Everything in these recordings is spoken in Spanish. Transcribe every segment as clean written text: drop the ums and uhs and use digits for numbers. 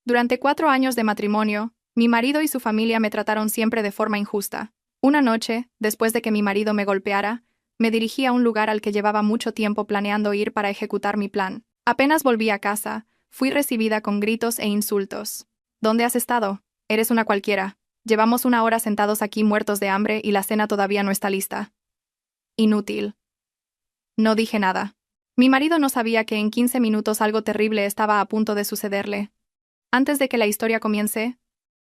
Durante 4 años de matrimonio, mi marido y su familia me trataron siempre de forma injusta. Una noche, después de que mi marido me golpeara, me dirigí a un lugar al que llevaba mucho tiempo planeando ir para ejecutar mi plan. Apenas volví a casa, fui recibida con gritos e insultos. ¿Dónde has estado? Eres una cualquiera. Llevamos 1 hora sentados aquí muertos de hambre y la cena todavía no está lista. Inútil. No dije nada. Mi marido no sabía que en 15 minutos algo terrible estaba a punto de sucederle. Antes de que la historia comience,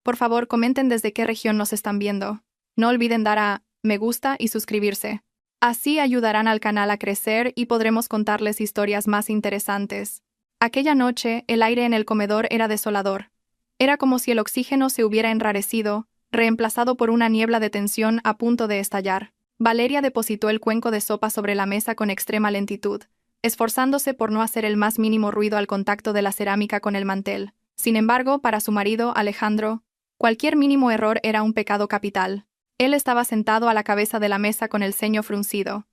por favor comenten desde qué región nos están viendo. No olviden dar a me gusta y suscribirse. Así ayudarán al canal a crecer y podremos contarles historias más interesantes. Aquella noche, el aire en el comedor era desolador. Era como si el oxígeno se hubiera enrarecido, reemplazado por una niebla de tensión a punto de estallar. Valeria depositó el cuenco de sopa sobre la mesa con extrema lentitud, esforzándose por no hacer el más mínimo ruido al contacto de la cerámica con el mantel. Sin embargo, para su marido, Alejandro, cualquier mínimo error era un pecado capital. Él estaba sentado a la cabeza de la mesa con el ceño fruncido.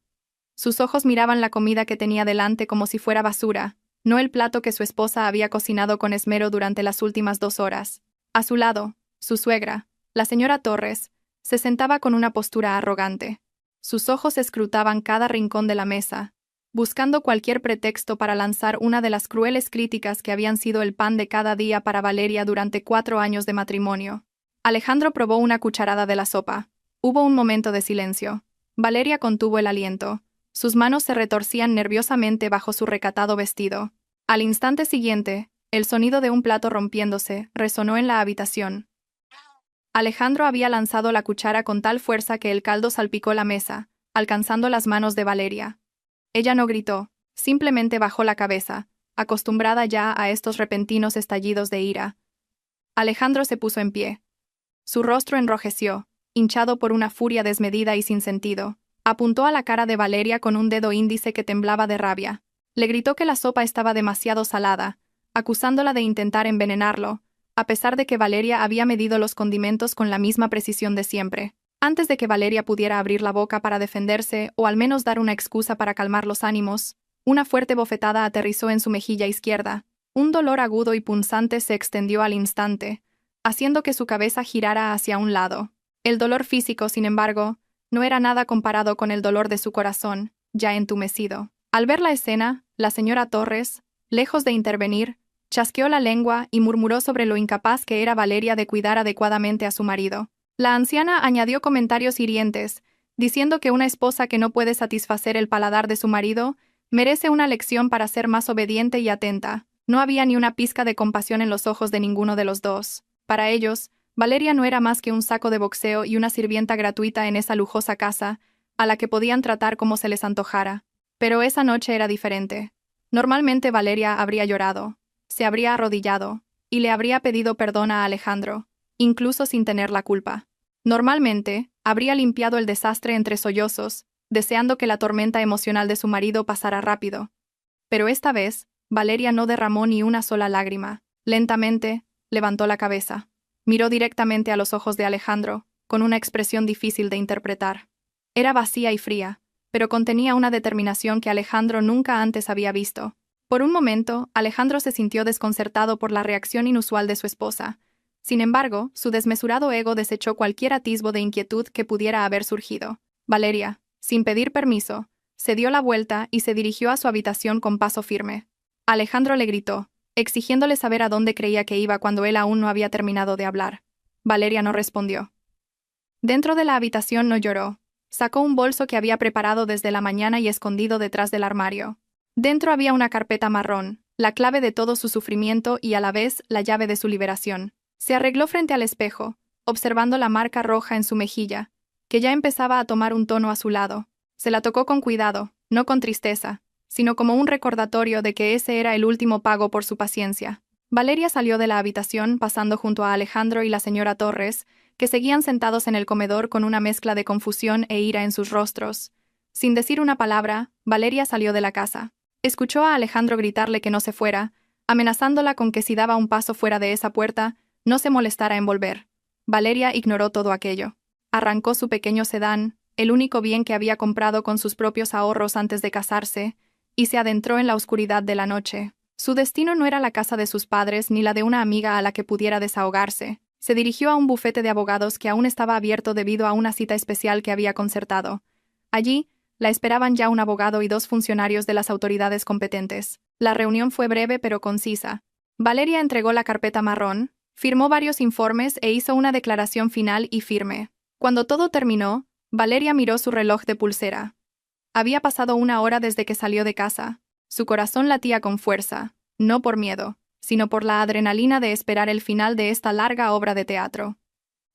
Sus ojos miraban la comida que tenía delante como si fuera basura, no el plato que su esposa había cocinado con esmero durante las últimas 2 horas. A su lado, su suegra, la señora Torres, se sentaba con una postura arrogante. Sus ojos escrutaban cada rincón de la mesa, buscando cualquier pretexto para lanzar una de las crueles críticas que habían sido el pan de cada día para Valeria durante 4 años de matrimonio. Alejandro probó una cucharada de la sopa. Hubo un momento de silencio. Valeria contuvo el aliento. Sus manos se retorcían nerviosamente bajo su recatado vestido. Al instante siguiente, el sonido de un plato rompiéndose resonó en la habitación. Alejandro había lanzado la cuchara con tal fuerza que el caldo salpicó la mesa, alcanzando las manos de Valeria. Ella no gritó, simplemente bajó la cabeza, acostumbrada ya a estos repentinos estallidos de ira. Alejandro se puso en pie. Su rostro enrojeció, hinchado por una furia desmedida y sin sentido. Apuntó a la cara de Valeria con un dedo índice que temblaba de rabia. Le gritó que la sopa estaba demasiado salada, acusándola de intentar envenenarlo, a pesar de que Valeria había medido los condimentos con la misma precisión de siempre. Antes de que Valeria pudiera abrir la boca para defenderse o al menos dar una excusa para calmar los ánimos, una fuerte bofetada aterrizó en su mejilla izquierda. Un dolor agudo y punzante se extendió al instante, haciendo que su cabeza girara hacia un lado. El dolor físico, sin embargo, no era nada comparado con el dolor de su corazón, ya entumecido. Al ver la escena, la señora Torres, lejos de intervenir, chasqueó la lengua y murmuró sobre lo incapaz que era Valeria de cuidar adecuadamente a su marido. La anciana añadió comentarios hirientes, diciendo que una esposa que no puede satisfacer el paladar de su marido merece una lección para ser más obediente y atenta. No había ni una pizca de compasión en los ojos de ninguno de los dos. Para ellos, Valeria no era más que un saco de boxeo y una sirvienta gratuita en esa lujosa casa, a la que podían tratar como se les antojara. Pero esa noche era diferente. Normalmente Valeria habría llorado, se habría arrodillado, y le habría pedido perdón a Alejandro, incluso sin tener la culpa. Normalmente, habría limpiado el desastre entre sollozos, deseando que la tormenta emocional de su marido pasara rápido. Pero esta vez, Valeria no derramó ni una sola lágrima. Lentamente, levantó la cabeza. Miró directamente a los ojos de Alejandro, con una expresión difícil de interpretar. Era vacía y fría, pero contenía una determinación que Alejandro nunca antes había visto. Por un momento, Alejandro se sintió desconcertado por la reacción inusual de su esposa. Sin embargo, su desmesurado ego desechó cualquier atisbo de inquietud que pudiera haber surgido. Valeria, sin pedir permiso, se dio la vuelta y se dirigió a su habitación con paso firme. Alejandro le gritó, exigiéndole saber a dónde creía que iba cuando él aún no había terminado de hablar. Valeria no respondió. Dentro de la habitación no lloró. Sacó un bolso que había preparado desde la mañana y escondido detrás del armario. Dentro había una carpeta marrón, la clave de todo su sufrimiento y a la vez la llave de su liberación. Se arregló frente al espejo, observando la marca roja en su mejilla, que ya empezaba a tomar un tono azulado. Se la tocó con cuidado, no con tristeza, sino como un recordatorio de que ese era el último pago por su paciencia. Valeria salió de la habitación pasando junto a Alejandro y la señora Torres, que seguían sentados en el comedor con una mezcla de confusión e ira en sus rostros. Sin decir una palabra, Valeria salió de la casa. Escuchó a Alejandro gritarle que no se fuera, amenazándola con que si daba un paso fuera de esa puerta, no se molestara en volver. Valeria ignoró todo aquello. Arrancó su pequeño sedán, el único bien que había comprado con sus propios ahorros antes de casarse, y se adentró en la oscuridad de la noche. Su destino no era la casa de sus padres ni la de una amiga a la que pudiera desahogarse. Se dirigió a un bufete de abogados que aún estaba abierto debido a una cita especial que había concertado. Allí, la esperaban ya un abogado y dos funcionarios de las autoridades competentes. La reunión fue breve pero concisa. Valeria entregó la carpeta marrón, firmó varios informes e hizo una declaración final y firme. Cuando todo terminó, Valeria miró su reloj de pulsera. Había pasado 1 hora desde que salió de casa. Su corazón latía con fuerza, no por miedo, sino por la adrenalina de esperar el final de esta larga obra de teatro.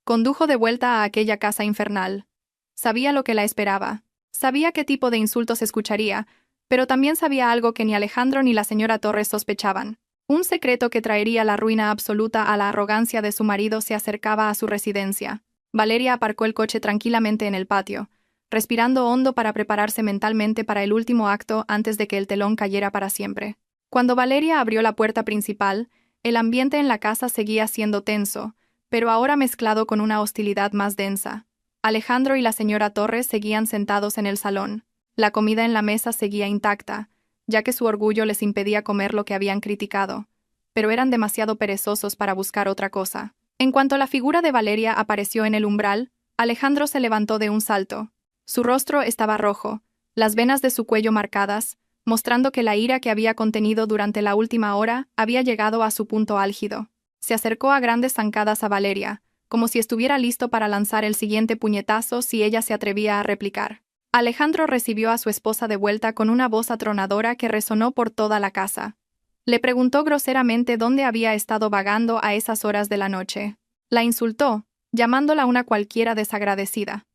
Condujo de vuelta a aquella casa infernal. Sabía lo que la esperaba. Sabía qué tipo de insultos escucharía, pero también sabía algo que ni Alejandro ni la señora Torres sospechaban. Un secreto que traería la ruina absoluta a la arrogancia de su marido se acercaba a su residencia. Valeria aparcó el coche tranquilamente en el patio, respirando hondo para prepararse mentalmente para el último acto antes de que el telón cayera para siempre. Cuando Valeria abrió la puerta principal, el ambiente en la casa seguía siendo tenso, pero ahora mezclado con una hostilidad más densa. Alejandro y la señora Torres seguían sentados en el salón. La comida en la mesa seguía intacta, ya que su orgullo les impedía comer lo que habían criticado, pero eran demasiado perezosos para buscar otra cosa. En cuanto la figura de Valeria apareció en el umbral, Alejandro se levantó de un salto. Su rostro estaba rojo, las venas de su cuello marcadas, mostrando que la ira que había contenido durante la última hora había llegado a su punto álgido. Se acercó a grandes zancadas a Valeria, como si estuviera listo para lanzar el siguiente puñetazo si ella se atrevía a replicar. Alejandro recibió a su esposa de vuelta con una voz atronadora que resonó por toda la casa. Le preguntó groseramente dónde había estado vagando a esas horas de la noche. La insultó, llamándola una cualquiera desagradecida.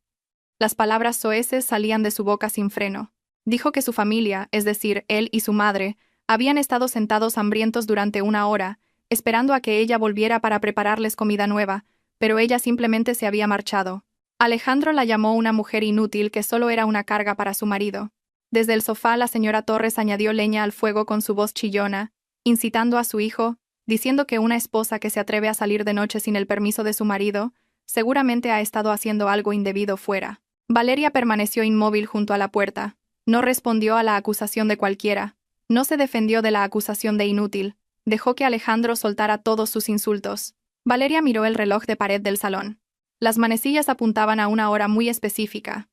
Las palabras soeces salían de su boca sin freno. Dijo que su familia, es decir, él y su madre, habían estado sentados hambrientos durante 1 hora, esperando a que ella volviera para prepararles comida nueva, pero ella simplemente se había marchado. Alejandro la llamó una mujer inútil que solo era una carga para su marido. Desde el sofá la señora Torres añadió leña al fuego con su voz chillona, incitando a su hijo, diciendo que una esposa que se atreve a salir de noche sin el permiso de su marido, seguramente ha estado haciendo algo indebido fuera. Valeria permaneció inmóvil junto a la puerta. No respondió a la acusación de cualquiera. No se defendió de la acusación de inútil. Dejó que Alejandro soltara todos sus insultos. Valeria miró el reloj de pared del salón. Las manecillas apuntaban a una hora muy específica.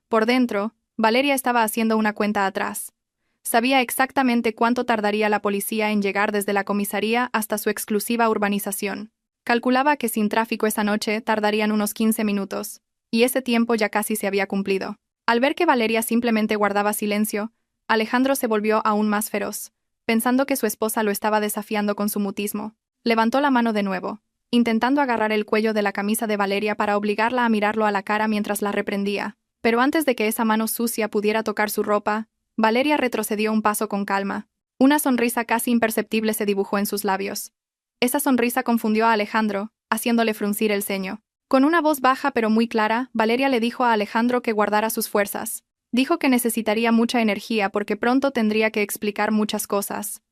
Por dentro, Valeria estaba haciendo una cuenta atrás. Sabía exactamente cuánto tardaría la policía en llegar desde la comisaría hasta su exclusiva urbanización. Calculaba que sin tráfico esa noche tardarían unos 15 minutos, y ese tiempo ya casi se había cumplido. Al ver que Valeria simplemente guardaba silencio, Alejandro se volvió aún más feroz, pensando que su esposa lo estaba desafiando con su mutismo. Levantó la mano de nuevo, intentando agarrar el cuello de la camisa de Valeria para obligarla a mirarlo a la cara mientras la reprendía. Pero antes de que esa mano sucia pudiera tocar su ropa, Valeria retrocedió un paso con calma. Una sonrisa casi imperceptible se dibujó en sus labios. Esa sonrisa confundió a Alejandro, haciéndole fruncir el ceño. Con una voz baja pero muy clara, Valeria le dijo a Alejandro que guardara sus fuerzas. Dijo que necesitaría mucha energía porque pronto tendría que explicar muchas cosas.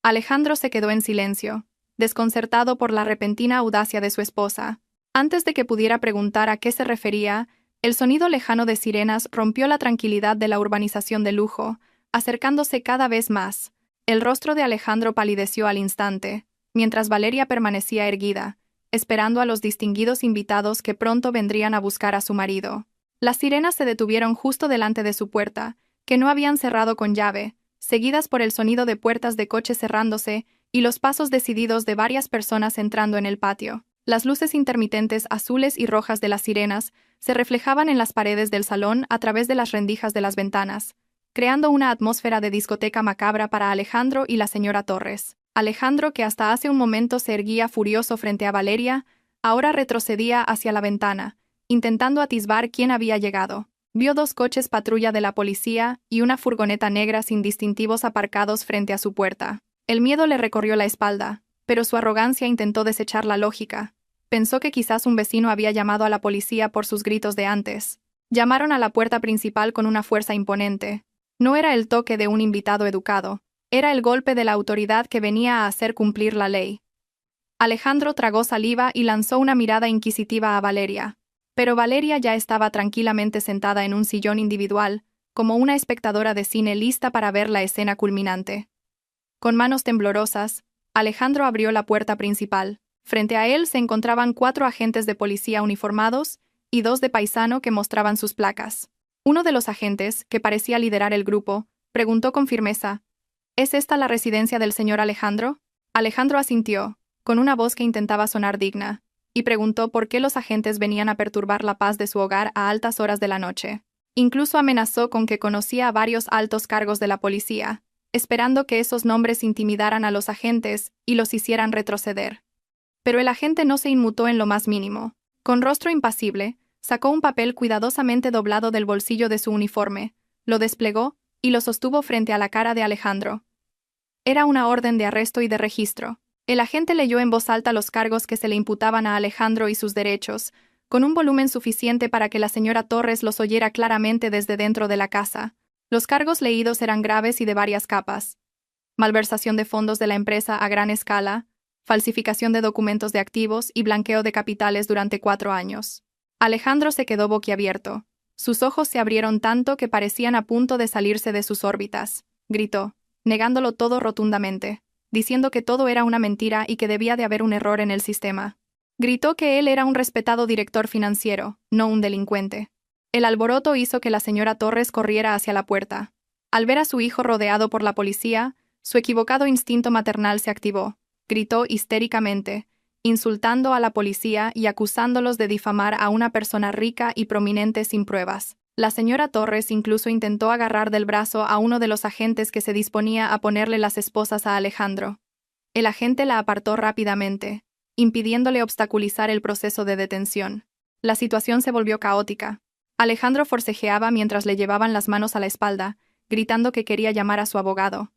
Alejandro se quedó en silencio, desconcertado por la repentina audacia de su esposa. Antes de que pudiera preguntar a qué se refería, el sonido lejano de sirenas rompió la tranquilidad de la urbanización de lujo, acercándose cada vez más. El rostro de Alejandro palideció al instante, mientras Valeria permanecía erguida, esperando a los distinguidos invitados que pronto vendrían a buscar a su marido. Las sirenas se detuvieron justo delante de su puerta, que no habían cerrado con llave, seguidas por el sonido de puertas de coche cerrándose y los pasos decididos de varias personas entrando en el patio. Las luces intermitentes azules y rojas de las sirenas se reflejaban en las paredes del salón a través de las rendijas de las ventanas, creando una atmósfera de discoteca macabra para Alejandro y la señora Torres. Alejandro, que hasta hace un momento se erguía furioso frente a Valeria, ahora retrocedía hacia la ventana, intentando atisbar quién había llegado. Vio 2 coches patrulla de la policía y una furgoneta negra sin distintivos aparcados frente a su puerta. El miedo le recorrió la espalda, pero su arrogancia intentó desechar la lógica. Pensó que quizás un vecino había llamado a la policía por sus gritos de antes. Llamaron a la puerta principal con una fuerza imponente. No era el toque de un invitado educado. Era el golpe de la autoridad que venía a hacer cumplir la ley. Alejandro tragó saliva y lanzó una mirada inquisitiva a Valeria. Pero Valeria ya estaba tranquilamente sentada en un sillón individual, como una espectadora de cine lista para ver la escena culminante. Con manos temblorosas, Alejandro abrió la puerta principal. Frente a él se encontraban 4 agentes de policía uniformados y 2 de paisano que mostraban sus placas. Uno de los agentes, que parecía liderar el grupo, preguntó con firmeza: ¿Es esta la residencia del señor Alejandro? Alejandro asintió, con una voz que intentaba sonar digna, y preguntó por qué los agentes venían a perturbar la paz de su hogar a altas horas de la noche. Incluso amenazó con que conocía a varios altos cargos de la policía, esperando que esos nombres intimidaran a los agentes y los hicieran retroceder. Pero el agente no se inmutó en lo más mínimo. Con rostro impasible, sacó un papel cuidadosamente doblado del bolsillo de su uniforme, lo desplegó y lo sostuvo frente a la cara de Alejandro. Era una orden de arresto y de registro. El agente leyó en voz alta los cargos que se le imputaban a Alejandro y sus derechos, con un volumen suficiente para que la señora Torres los oyera claramente desde dentro de la casa. Los cargos leídos eran graves y de varias capas: malversación de fondos de la empresa a gran escala, falsificación de documentos de activos y blanqueo de capitales durante 4 años. Alejandro se quedó boquiabierto. Sus ojos se abrieron tanto que parecían a punto de salirse de sus órbitas. Gritó, negándolo todo rotundamente, diciendo que todo era una mentira y que debía de haber un error en el sistema. Gritó que él era un respetado director financiero, no un delincuente. El alboroto hizo que la señora Torres corriera hacia la puerta. Al ver a su hijo rodeado por la policía, su equivocado instinto maternal se activó. Gritó histéricamente, insultando a la policía y acusándolos de difamar a una persona rica y prominente sin pruebas. La señora Torres incluso intentó agarrar del brazo a uno de los agentes que se disponía a ponerle las esposas a Alejandro. El agente la apartó rápidamente, impidiéndole obstaculizar el proceso de detención. La situación se volvió caótica. Alejandro forcejeaba mientras le llevaban las manos a la espalda, gritando que quería llamar a su abogado.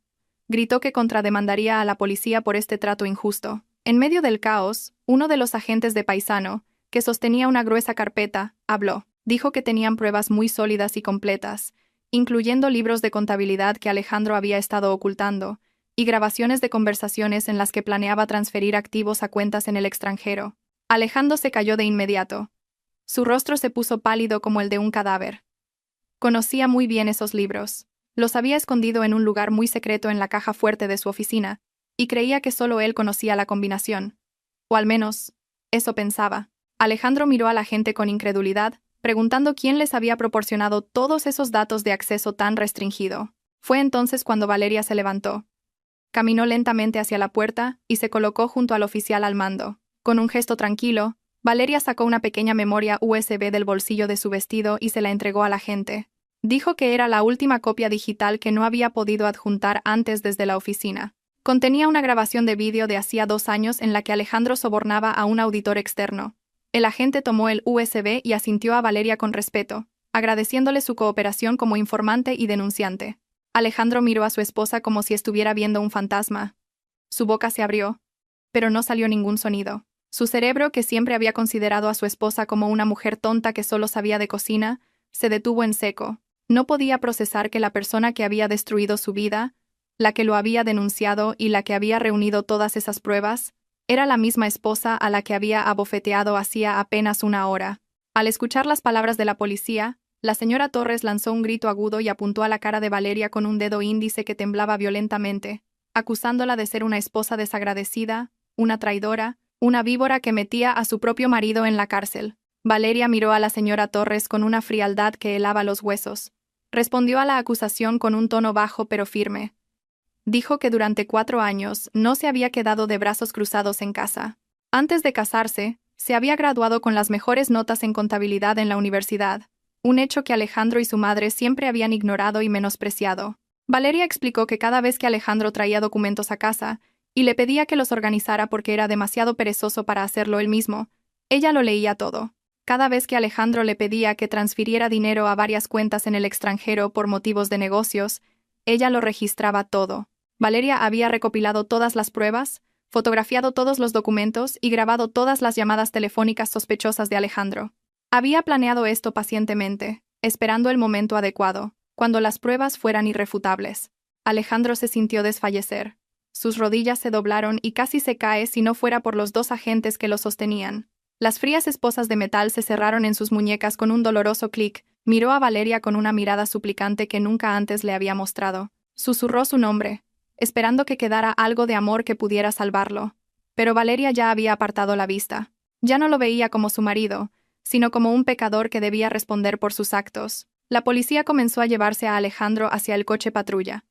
Gritó que contrademandaría a la policía por este trato injusto. En medio del caos, uno de los agentes de paisano, que sostenía una gruesa carpeta, habló. Dijo que tenían pruebas muy sólidas y completas, incluyendo libros de contabilidad que Alejandro había estado ocultando, y grabaciones de conversaciones en las que planeaba transferir activos a cuentas en el extranjero. Alejandro se cayó de inmediato. Su rostro se puso pálido como el de un cadáver. Conocía muy bien esos libros. Los había escondido en un lugar muy secreto en la caja fuerte de su oficina, y creía que solo él conocía la combinación. O al menos, eso pensaba. Alejandro miró a la gente con incredulidad, preguntando quién les había proporcionado todos esos datos de acceso tan restringido. Fue entonces cuando Valeria se levantó. Caminó lentamente hacia la puerta y se colocó junto al oficial al mando. Con un gesto tranquilo, Valeria sacó una pequeña memoria USB del bolsillo de su vestido y se la entregó al agente. Dijo que era la última copia digital que no había podido adjuntar antes desde la oficina. Contenía una grabación de vídeo de hacía 2 años en la que Alejandro sobornaba a un auditor externo. El agente tomó el USB y asintió a Valeria con respeto, agradeciéndole su cooperación como informante y denunciante. Alejandro miró a su esposa como si estuviera viendo un fantasma. Su boca se abrió, pero no salió ningún sonido. Su cerebro, que siempre había considerado a su esposa como una mujer tonta que solo sabía de cocina, se detuvo en seco. No podía procesar que la persona que había destruido su vida, la que lo había denunciado y la que había reunido todas esas pruebas, era la misma esposa a la que había abofeteado hacía apenas 1 hora. Al escuchar las palabras de la policía, la señora Torres lanzó un grito agudo y apuntó a la cara de Valeria con un dedo índice que temblaba violentamente, acusándola de ser una esposa desagradecida, una traidora, una víbora que metía a su propio marido en la cárcel. Valeria miró a la señora Torres con una frialdad que helaba los huesos. Respondió a la acusación con un tono bajo pero firme. Dijo que durante 4 años no se había quedado de brazos cruzados en casa. Antes de casarse, se había graduado con las mejores notas en contabilidad en la universidad, un hecho que Alejandro y su madre siempre habían ignorado y menospreciado. Valeria explicó que cada vez que Alejandro traía documentos a casa y le pedía que los organizara porque era demasiado perezoso para hacerlo él mismo, ella lo leía todo. Cada vez que Alejandro le pedía que transfiriera dinero a varias cuentas en el extranjero por motivos de negocios, ella lo registraba todo. Valeria había recopilado todas las pruebas, fotografiado todos los documentos y grabado todas las llamadas telefónicas sospechosas de Alejandro. Había planeado esto pacientemente, esperando el momento adecuado, cuando las pruebas fueran irrefutables. Alejandro se sintió desfallecer. Sus rodillas se doblaron y casi se cae si no fuera por los 2 agentes que lo sostenían. Las frías esposas de metal se cerraron en sus muñecas con un doloroso clic. Miró a Valeria con una mirada suplicante que nunca antes le había mostrado. Susurró su nombre. esperando que quedara algo de amor que pudiera salvarlo. Pero Valeria ya había apartado la vista. Ya no lo veía como su marido, sino como un pecador que debía responder por sus actos. La policía comenzó a llevarse a Alejandro hacia el coche patrulla.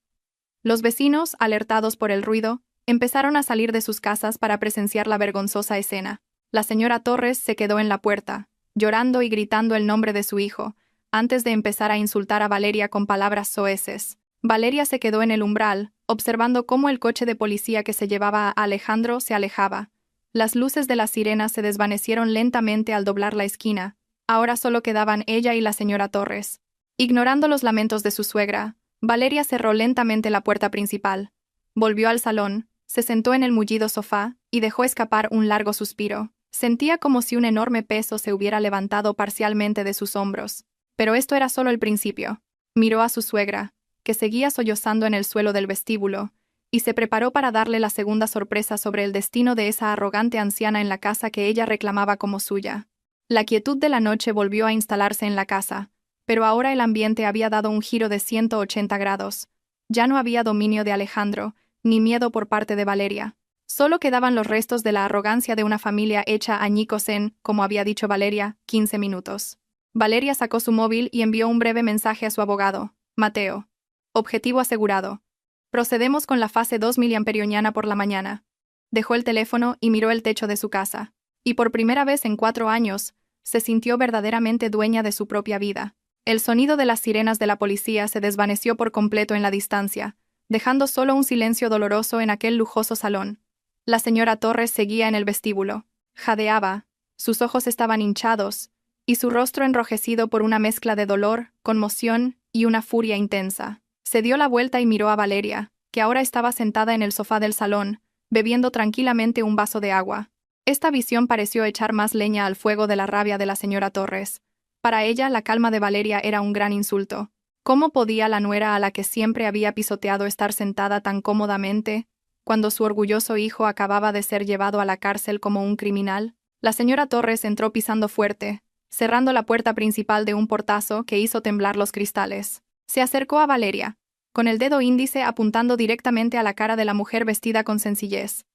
Los vecinos, alertados por el ruido, empezaron a salir de sus casas para presenciar la vergonzosa escena. La señora Torres se quedó en la puerta, llorando y gritando el nombre de su hijo, antes de empezar a insultar a Valeria con palabras soeces. Valeria se quedó en el umbral, observando cómo el coche de policía que se llevaba a Alejandro se alejaba. Las luces de las sirenas se desvanecieron lentamente al doblar la esquina. Ahora solo quedaban ella y la señora Torres. Ignorando los lamentos de su suegra, Valeria cerró lentamente la puerta principal. Volvió al salón, se sentó en el mullido sofá y dejó escapar un largo suspiro. Sentía como si un enorme peso se hubiera levantado parcialmente de sus hombros. Pero esto era solo el principio. Miró a su suegra, que seguía sollozando en el suelo del vestíbulo, y se preparó para darle la segunda sorpresa sobre el destino de esa arrogante anciana en la casa que ella reclamaba como suya. La quietud de la noche volvió a instalarse en la casa, pero ahora el ambiente había dado un giro de 180 grados. Ya no había dominio de Alejandro, ni miedo por parte de Valeria. Solo quedaban los restos de la arrogancia de una familia hecha añicos en, como había dicho Valeria, 15 minutos. Valeria sacó su móvil y envió un breve mensaje a su abogado, Mateo. Objetivo asegurado. Procedemos con la fase 2 miliamperiana por la mañana. Dejó el teléfono y miró el techo de su casa. Y por primera vez en 4 años, se sintió verdaderamente dueña de su propia vida. El sonido de las sirenas de la policía se desvaneció por completo en la distancia, dejando solo un silencio doloroso en aquel lujoso salón. La señora Torres seguía en el vestíbulo. Jadeaba, sus ojos estaban hinchados, y su rostro enrojecido por una mezcla de dolor, conmoción y una furia intensa. Se dio la vuelta y miró a Valeria, que ahora estaba sentada en el sofá del salón, bebiendo tranquilamente un vaso de agua. Esta visión pareció echar más leña al fuego de la rabia de la señora Torres. Para ella, la calma de Valeria era un gran insulto. ¿Cómo podía la nuera a la que siempre había pisoteado estar sentada tan cómodamente, cuando su orgulloso hijo acababa de ser llevado a la cárcel como un criminal? La señora Torres entró pisando fuerte, cerrando la puerta principal de un portazo que hizo temblar los cristales. Se acercó a Valeria, con el dedo índice apuntando directamente a la cara de la mujer vestida con sencillez.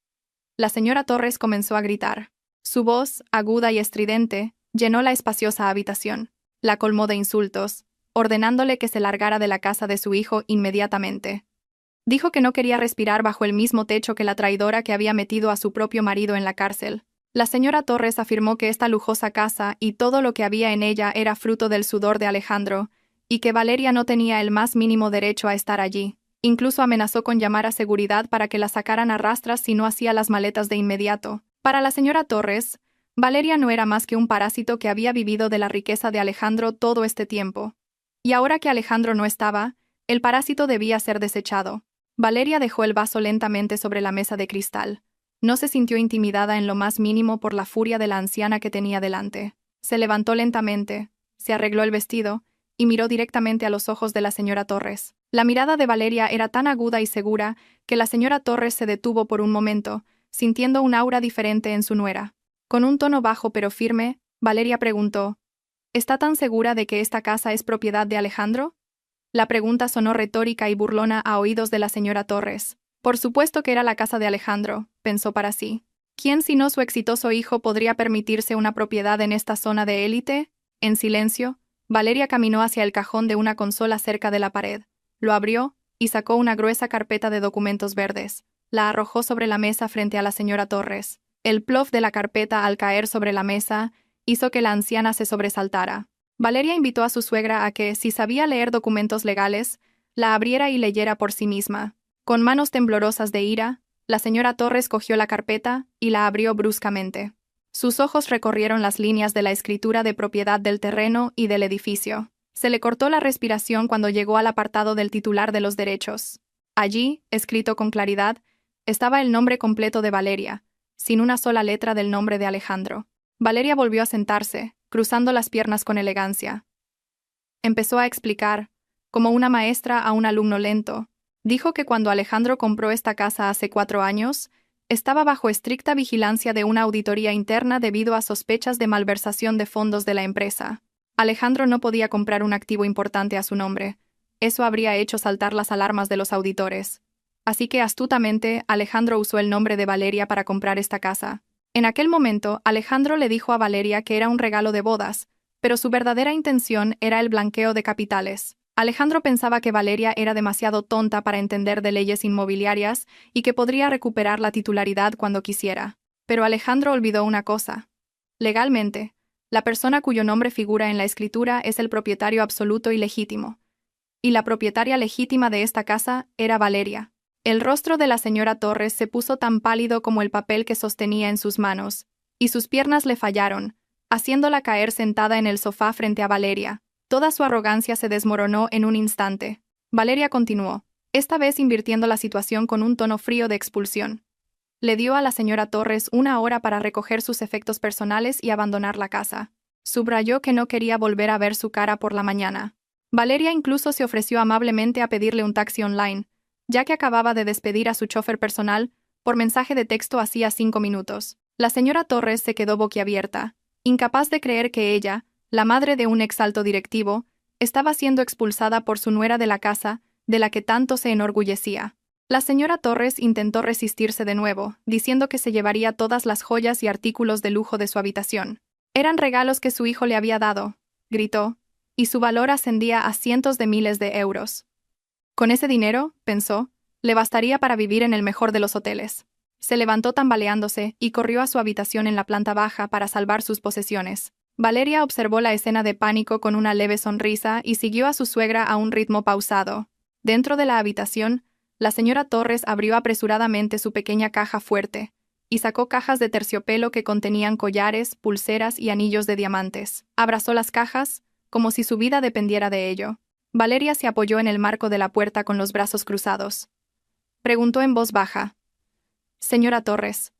La señora Torres comenzó a gritar. Su voz, aguda y estridente, llenó la espaciosa habitación. La colmó de insultos, ordenándole que se largara de la casa de su hijo inmediatamente. Dijo que no quería respirar bajo el mismo techo que la traidora que había metido a su propio marido en la cárcel. La señora Torres afirmó que esta lujosa casa y todo lo que había en ella era fruto del sudor de Alejandro, y que Valeria no tenía el más mínimo derecho a estar allí. Incluso amenazó con llamar a seguridad para que la sacaran a rastras si no hacía las maletas de inmediato. Para la señora Torres, Valeria no era más que un parásito que había vivido de la riqueza de Alejandro todo este tiempo. Y ahora que Alejandro no estaba, el parásito debía ser desechado. Valeria dejó el vaso lentamente sobre la mesa de cristal. No se sintió intimidada en lo más mínimo por la furia de la anciana que tenía delante. Se levantó lentamente, se arregló el vestido, y miró directamente a los ojos de la señora Torres. La mirada de Valeria era tan aguda y segura que la señora Torres se detuvo por un momento, sintiendo un aura diferente en su nuera. Con un tono bajo pero firme, Valeria preguntó, ¿está tan segura de que esta casa es propiedad de Alejandro? La pregunta sonó retórica y burlona a oídos de la señora Torres. Por supuesto que era la casa de Alejandro, pensó para sí. ¿Quién sino su exitoso hijo podría permitirse una propiedad en esta zona de élite? En silencio, Valeria caminó hacia el cajón de una consola cerca de la pared. Lo abrió y sacó una gruesa carpeta de documentos verdes. La arrojó sobre la mesa frente a la señora Torres. El plof de la carpeta al caer sobre la mesa hizo que la anciana se sobresaltara. Valeria invitó a su suegra a que, si sabía leer documentos legales, la abriera y leyera por sí misma. Con manos temblorosas de ira, la señora Torres cogió la carpeta y la abrió bruscamente. Sus ojos recorrieron las líneas de la escritura de propiedad del terreno y del edificio. Se le cortó la respiración cuando llegó al apartado del titular de los derechos. Allí, escrito con claridad, estaba el nombre completo de Valeria, sin una sola letra del nombre de Alejandro. Valeria volvió a sentarse, cruzando las piernas con elegancia. Empezó a explicar, como una maestra a un alumno lento. Dijo que cuando Alejandro compró esta casa hace 4 años, estaba bajo estricta vigilancia de una auditoría interna debido a sospechas de malversación de fondos de la empresa. Alejandro no podía comprar un activo importante a su nombre. Eso habría hecho saltar las alarmas de los auditores. Así que astutamente, Alejandro usó el nombre de Valeria para comprar esta casa. En aquel momento, Alejandro le dijo a Valeria que era un regalo de bodas, pero su verdadera intención era el blanqueo de capitales. Alejandro pensaba que Valeria era demasiado tonta para entender de leyes inmobiliarias y que podría recuperar la titularidad cuando quisiera. Pero Alejandro olvidó una cosa. Legalmente, la persona cuyo nombre figura en la escritura es el propietario absoluto y legítimo. Y la propietaria legítima de esta casa era Valeria. El rostro de la señora Torres se puso tan pálido como el papel que sostenía en sus manos, y sus piernas le fallaron, haciéndola caer sentada en el sofá frente a Valeria. Toda su arrogancia se desmoronó en un instante. Valeria continuó, esta vez invirtiendo la situación con un tono frío de expulsión. Le dio a la señora Torres 1 hora para recoger sus efectos personales y abandonar la casa. Subrayó que no quería volver a ver su cara por la mañana. Valeria incluso se ofreció amablemente a pedirle un taxi online, ya que acababa de despedir a su chofer personal por mensaje de texto hacía 5 minutos. La señora Torres se quedó boquiabierta, incapaz de creer que ella, la madre de un exalto directivo, estaba siendo expulsada por su nuera de la casa, de la que tanto se enorgullecía. La señora Torres intentó resistirse de nuevo, diciendo que se llevaría todas las joyas y artículos de lujo de su habitación. Eran regalos que su hijo le había dado, gritó, y su valor ascendía a cientos de miles de euros. Con ese dinero, pensó, le bastaría para vivir en el mejor de los hoteles. Se levantó tambaleándose y corrió a su habitación en la planta baja para salvar sus posesiones. Valeria observó la escena de pánico con una leve sonrisa y siguió a su suegra a un ritmo pausado. Dentro de la habitación, la señora Torres abrió apresuradamente su pequeña caja fuerte y sacó cajas de terciopelo que contenían collares, pulseras y anillos de diamantes. Abrazó las cajas, como si su vida dependiera de ello. Valeria se apoyó en el marco de la puerta con los brazos cruzados. Preguntó en voz baja. «Señora Torres,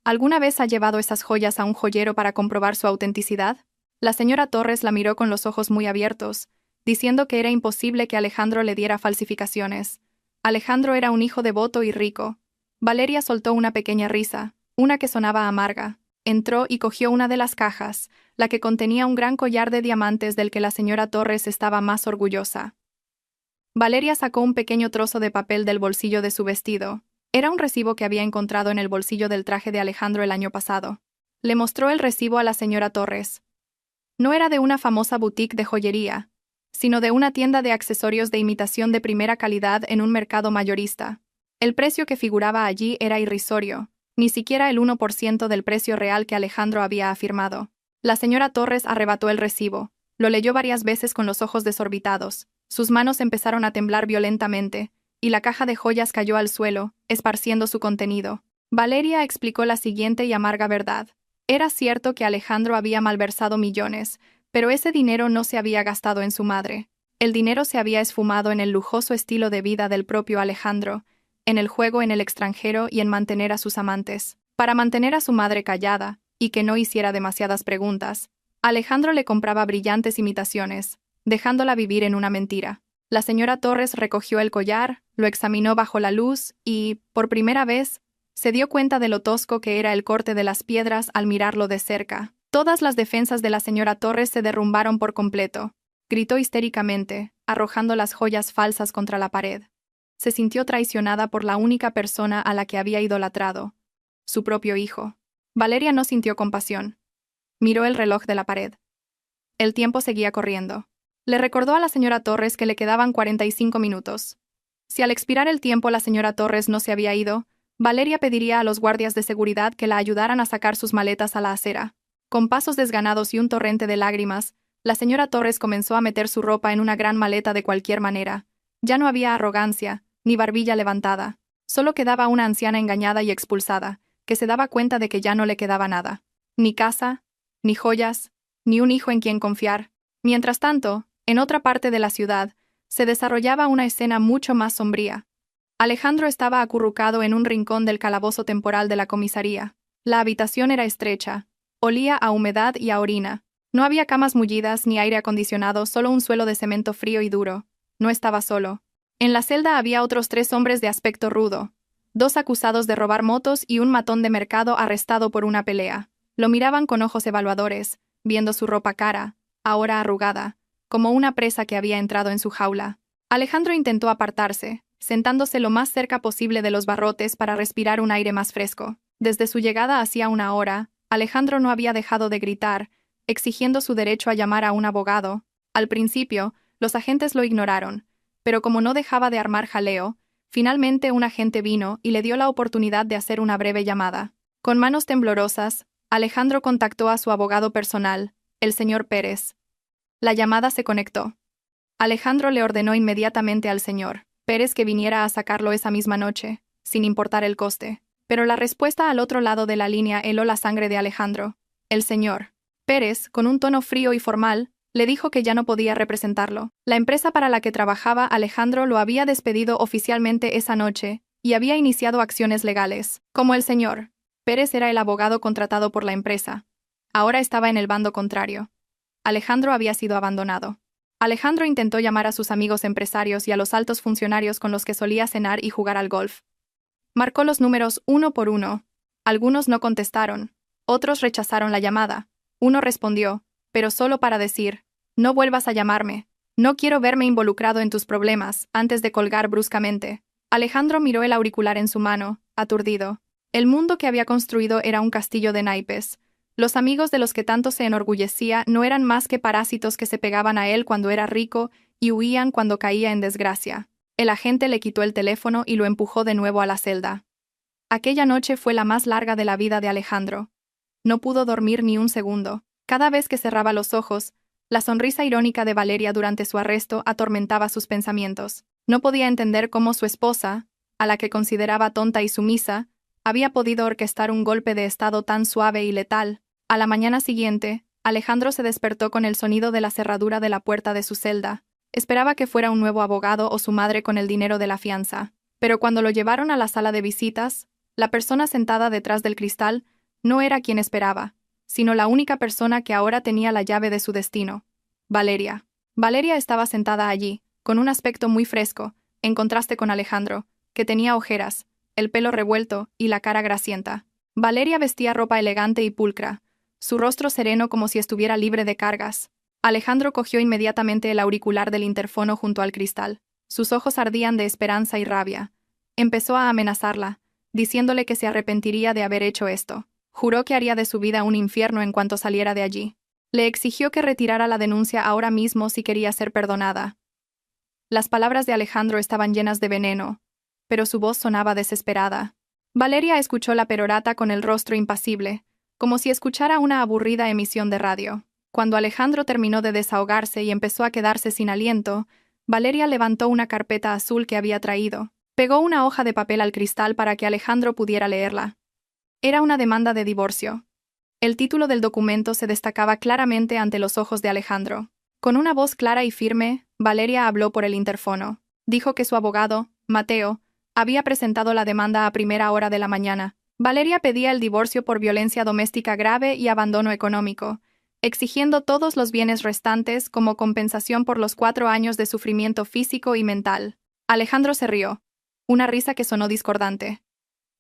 ¿alguna vez ha llevado esas joyas a un joyero para comprobar su autenticidad?» La señora Torres la miró con los ojos muy abiertos, diciendo que era imposible que Alejandro le diera falsificaciones. Alejandro era un hijo devoto y rico. Valeria soltó una pequeña risa, una que sonaba amarga. Entró y cogió una de las cajas, la que contenía un gran collar de diamantes del que la señora Torres estaba más orgullosa. Valeria sacó un pequeño trozo de papel del bolsillo de su vestido. Era un recibo que había encontrado en el bolsillo del traje de Alejandro el año pasado. Le mostró el recibo a la señora Torres. No era de una famosa boutique de joyería, sino de una tienda de accesorios de imitación de primera calidad en un mercado mayorista. El precio que figuraba allí era irrisorio, ni siquiera el 1% del precio real que Alejandro había afirmado. La señora Torres arrebató el recibo, lo leyó varias veces con los ojos desorbitados, sus manos empezaron a temblar violentamente, y la caja de joyas cayó al suelo, esparciendo su contenido. Valeria explicó la siguiente y amarga verdad. Era cierto que Alejandro había malversado millones, pero ese dinero no se había gastado en su madre. El dinero se había esfumado en el lujoso estilo de vida del propio Alejandro, en el juego en el extranjero y en mantener a sus amantes. Para mantener a su madre callada, y que no hiciera demasiadas preguntas, Alejandro le compraba brillantes imitaciones, dejándola vivir en una mentira. La señora Torres recogió el collar, lo examinó bajo la luz y, por primera vez, se dio cuenta de lo tosco que era el corte de las piedras al mirarlo de cerca. Todas las defensas de la señora Torres se derrumbaron por completo. Gritó histéricamente, arrojando las joyas falsas contra la pared. Se sintió traicionada por la única persona a la que había idolatrado, su propio hijo. Valeria no sintió compasión. Miró el reloj de la pared. El tiempo seguía corriendo. Le recordó a la señora Torres que le quedaban 45 minutos. Si al expirar el tiempo la señora Torres no se había ido, Valeria pediría a los guardias de seguridad que la ayudaran a sacar sus maletas a la acera. Con pasos desganados y un torrente de lágrimas, la señora Torres comenzó a meter su ropa en una gran maleta de cualquier manera. Ya no había arrogancia, ni barbilla levantada. Solo quedaba una anciana engañada y expulsada, que se daba cuenta de que ya no le quedaba nada. Ni casa, ni joyas, ni un hijo en quien confiar. Mientras tanto, en otra parte de la ciudad, se desarrollaba una escena mucho más sombría. Alejandro estaba acurrucado en un rincón del calabozo temporal de la comisaría. La habitación era estrecha, olía a humedad y a orina. No había camas mullidas ni aire acondicionado, solo un suelo de cemento frío y duro. No estaba solo. En la celda había otros 3 hombres de aspecto rudo, 2 acusados de robar motos y un matón de mercado arrestado por una pelea. Lo miraban con ojos evaluadores, viendo su ropa cara, ahora arrugada, como una presa que había entrado en su jaula. Alejandro intentó apartarse, sentándose lo más cerca posible de los barrotes para respirar un aire más fresco. Desde su llegada hacía una hora, Alejandro no había dejado de gritar, exigiendo su derecho a llamar a un abogado. Al principio, los agentes lo ignoraron, pero como no dejaba de armar jaleo, finalmente un agente vino y le dio la oportunidad de hacer una breve llamada. Con manos temblorosas, Alejandro contactó a su abogado personal, el señor Pérez. La llamada se conectó. Alejandro le ordenó inmediatamente al señor Pérez que viniera a sacarlo esa misma noche, sin importar el coste. Pero la respuesta al otro lado de la línea heló la sangre de Alejandro. El señor Pérez, con un tono frío y formal, le dijo que ya no podía representarlo. La empresa para la que trabajaba Alejandro lo había despedido oficialmente esa noche y había iniciado acciones legales. Como el señor Pérez era el abogado contratado por la empresa, ahora estaba en el bando contrario. Alejandro había sido abandonado. Alejandro intentó llamar a sus amigos empresarios y a los altos funcionarios con los que solía cenar y jugar al golf. Marcó los números uno por uno. Algunos no contestaron, otros rechazaron la llamada. Uno respondió, pero solo para decir, no vuelvas a llamarme, no quiero verme involucrado en tus problemas, antes de colgar bruscamente. Alejandro miró el auricular en su mano, aturdido. El mundo que había construido era un castillo de naipes. Los amigos de los que tanto se enorgullecía no eran más que parásitos que se pegaban a él cuando era rico y huían cuando caía en desgracia. El agente le quitó el teléfono y lo empujó de nuevo a la celda. Aquella noche fue la más larga de la vida de Alejandro. No pudo dormir ni un segundo. Cada vez que cerraba los ojos, la sonrisa irónica de Valeria durante su arresto atormentaba sus pensamientos. No podía entender cómo su esposa, a la que consideraba tonta y sumisa, había podido orquestar un golpe de estado tan suave y letal. A la mañana siguiente, Alejandro se despertó con el sonido de la cerradura de la puerta de su celda. Esperaba que fuera un nuevo abogado o su madre con el dinero de la fianza. Pero cuando lo llevaron a la sala de visitas, la persona sentada detrás del cristal no era quien esperaba, sino la única persona que ahora tenía la llave de su destino. Valeria. Valeria estaba sentada allí, con un aspecto muy fresco, en contraste con Alejandro, que tenía ojeras, el pelo revuelto y la cara grasienta. Valeria vestía ropa elegante y pulcra, su rostro sereno como si estuviera libre de cargas. Alejandro cogió inmediatamente el auricular del interfono junto al cristal. Sus ojos ardían de esperanza y rabia. Empezó a amenazarla, diciéndole que se arrepentiría de haber hecho esto. Juró que haría de su vida un infierno en cuanto saliera de allí. Le exigió que retirara la denuncia ahora mismo si quería ser perdonada. Las palabras de Alejandro estaban llenas de veneno, pero su voz sonaba desesperada. Valeria escuchó la perorata con el rostro impasible, como si escuchara una aburrida emisión de radio. Cuando Alejandro terminó de desahogarse y empezó a quedarse sin aliento, Valeria levantó una carpeta azul que había traído. Pegó una hoja de papel al cristal para que Alejandro pudiera leerla. Era una demanda de divorcio. El título del documento se destacaba claramente ante los ojos de Alejandro. Con una voz clara y firme, Valeria habló por el interfono. Dijo que su abogado, Mateo, había presentado la demanda a primera hora de la mañana. Valeria pedía el divorcio por violencia doméstica grave y abandono económico, exigiendo todos los bienes restantes como compensación por los 4 años de sufrimiento físico y mental. Alejandro se rió, una risa que sonó discordante.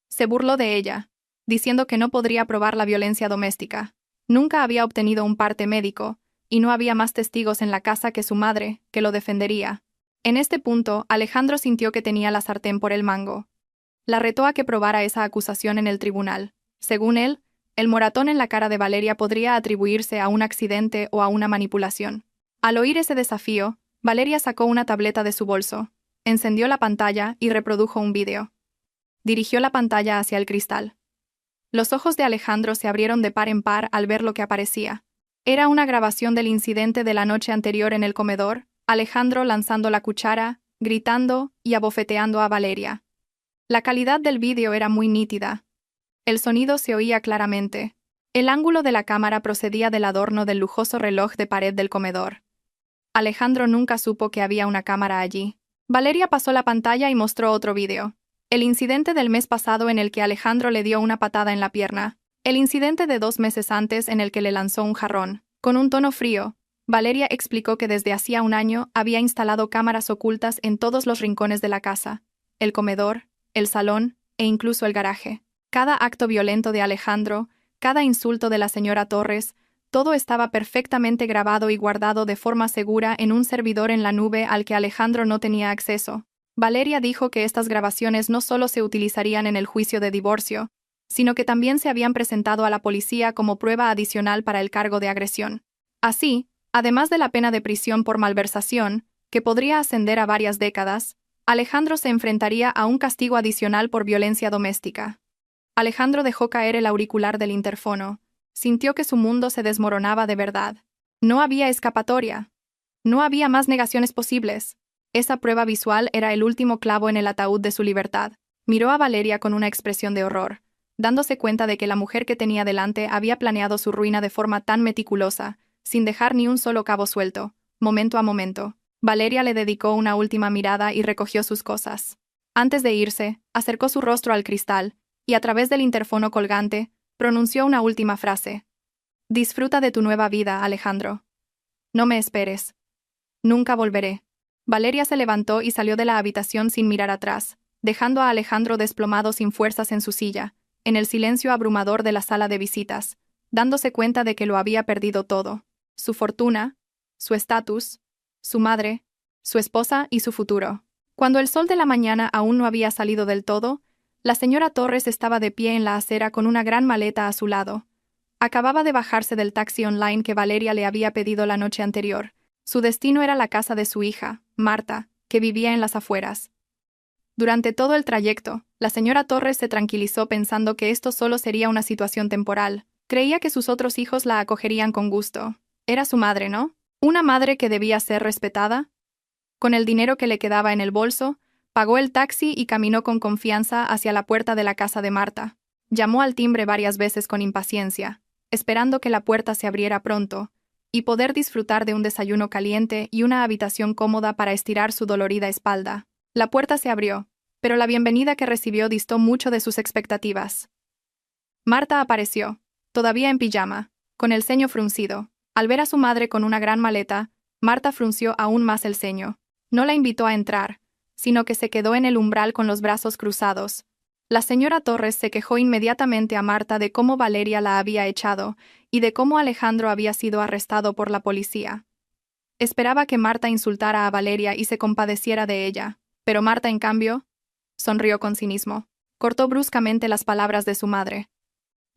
Se burló de ella, diciendo que no podría probar la violencia doméstica. Nunca había obtenido un parte médico, y no había más testigos en la casa que su madre, que lo defendería. En este punto, Alejandro sintió que tenía la sartén por el mango. La retó a que probara esa acusación en el tribunal. Según él, el moratón en la cara de Valeria podría atribuirse a un accidente o a una manipulación. Al oír ese desafío, Valeria sacó una tableta de su bolso, encendió la pantalla y reprodujo un vídeo. Dirigió la pantalla hacia el cristal. Los ojos de Alejandro se abrieron de par en par al ver lo que aparecía. Era una grabación del incidente de la noche anterior en el comedor, Alejandro lanzando la cuchara, gritando y abofeteando a Valeria. La calidad del vídeo era muy nítida. El sonido se oía claramente. El ángulo de la cámara procedía del adorno del lujoso reloj de pared del comedor. Alejandro nunca supo que había una cámara allí. Valeria pasó la pantalla y mostró otro vídeo. El incidente del mes pasado en el que Alejandro le dio una patada en la pierna. El incidente de 2 meses antes en el que le lanzó un jarrón. Con un tono frío, Valeria explicó que desde hacía un año había instalado cámaras ocultas en todos los rincones de la casa. El comedor, el salón e incluso el garaje. Cada acto violento de Alejandro, cada insulto de la señora Torres, todo estaba perfectamente grabado y guardado de forma segura en un servidor en la nube al que Alejandro no tenía acceso. Valeria dijo que estas grabaciones no solo se utilizarían en el juicio de divorcio, sino que también se habían presentado a la policía como prueba adicional para el cargo de agresión. Así, además de la pena de prisión por malversación, que podría ascender a varias décadas, Alejandro se enfrentaría a un castigo adicional por violencia doméstica. Alejandro dejó caer el auricular del interfono. Sintió que su mundo se desmoronaba de verdad. No había escapatoria. No había más negaciones posibles. Esa prueba visual era el último clavo en el ataúd de su libertad. Miró a Valeria con una expresión de horror, dándose cuenta de que la mujer que tenía delante había planeado su ruina de forma tan meticulosa, sin dejar ni un solo cabo suelto, momento a momento. Valeria le dedicó una última mirada y recogió sus cosas. Antes de irse, acercó su rostro al cristal, y a través del interfono colgante, pronunció una última frase. Disfruta de tu nueva vida, Alejandro. No me esperes. Nunca volveré. Valeria se levantó y salió de la habitación sin mirar atrás, dejando a Alejandro desplomado sin fuerzas en su silla, en el silencio abrumador de la sala de visitas, dándose cuenta de que lo había perdido todo: su fortuna, su estatus, su madre, su esposa y su futuro. Cuando el sol de la mañana aún no había salido del todo, la señora Torres estaba de pie en la acera con una gran maleta a su lado. Acababa de bajarse del taxi online que Valeria le había pedido la noche anterior. Su destino era la casa de su hija, Marta, que vivía en las afueras. Durante todo el trayecto, la señora Torres se tranquilizó pensando que esto solo sería una situación temporal. Creía que sus otros hijos la acogerían con gusto. Era su madre, ¿no? Una madre que debía ser respetada. Con el dinero que le quedaba en el bolso, pagó el taxi y caminó con confianza hacia la puerta de la casa de Marta. Llamó al timbre varias veces con impaciencia, esperando que la puerta se abriera pronto, y poder disfrutar de un desayuno caliente y una habitación cómoda para estirar su dolorida espalda. La puerta se abrió, pero la bienvenida que recibió distó mucho de sus expectativas. Marta apareció, todavía en pijama, con el ceño fruncido. Al ver a su madre con una gran maleta, Marta frunció aún más el ceño. No la invitó a entrar, sino que se quedó en el umbral con los brazos cruzados. La señora Torres se quejó inmediatamente a Marta de cómo Valeria la había echado y de cómo Alejandro había sido arrestado por la policía. Esperaba que Marta insultara a Valeria y se compadeciera de ella, pero Marta, en cambio, sonrió con cinismo. Cortó bruscamente las palabras de su madre.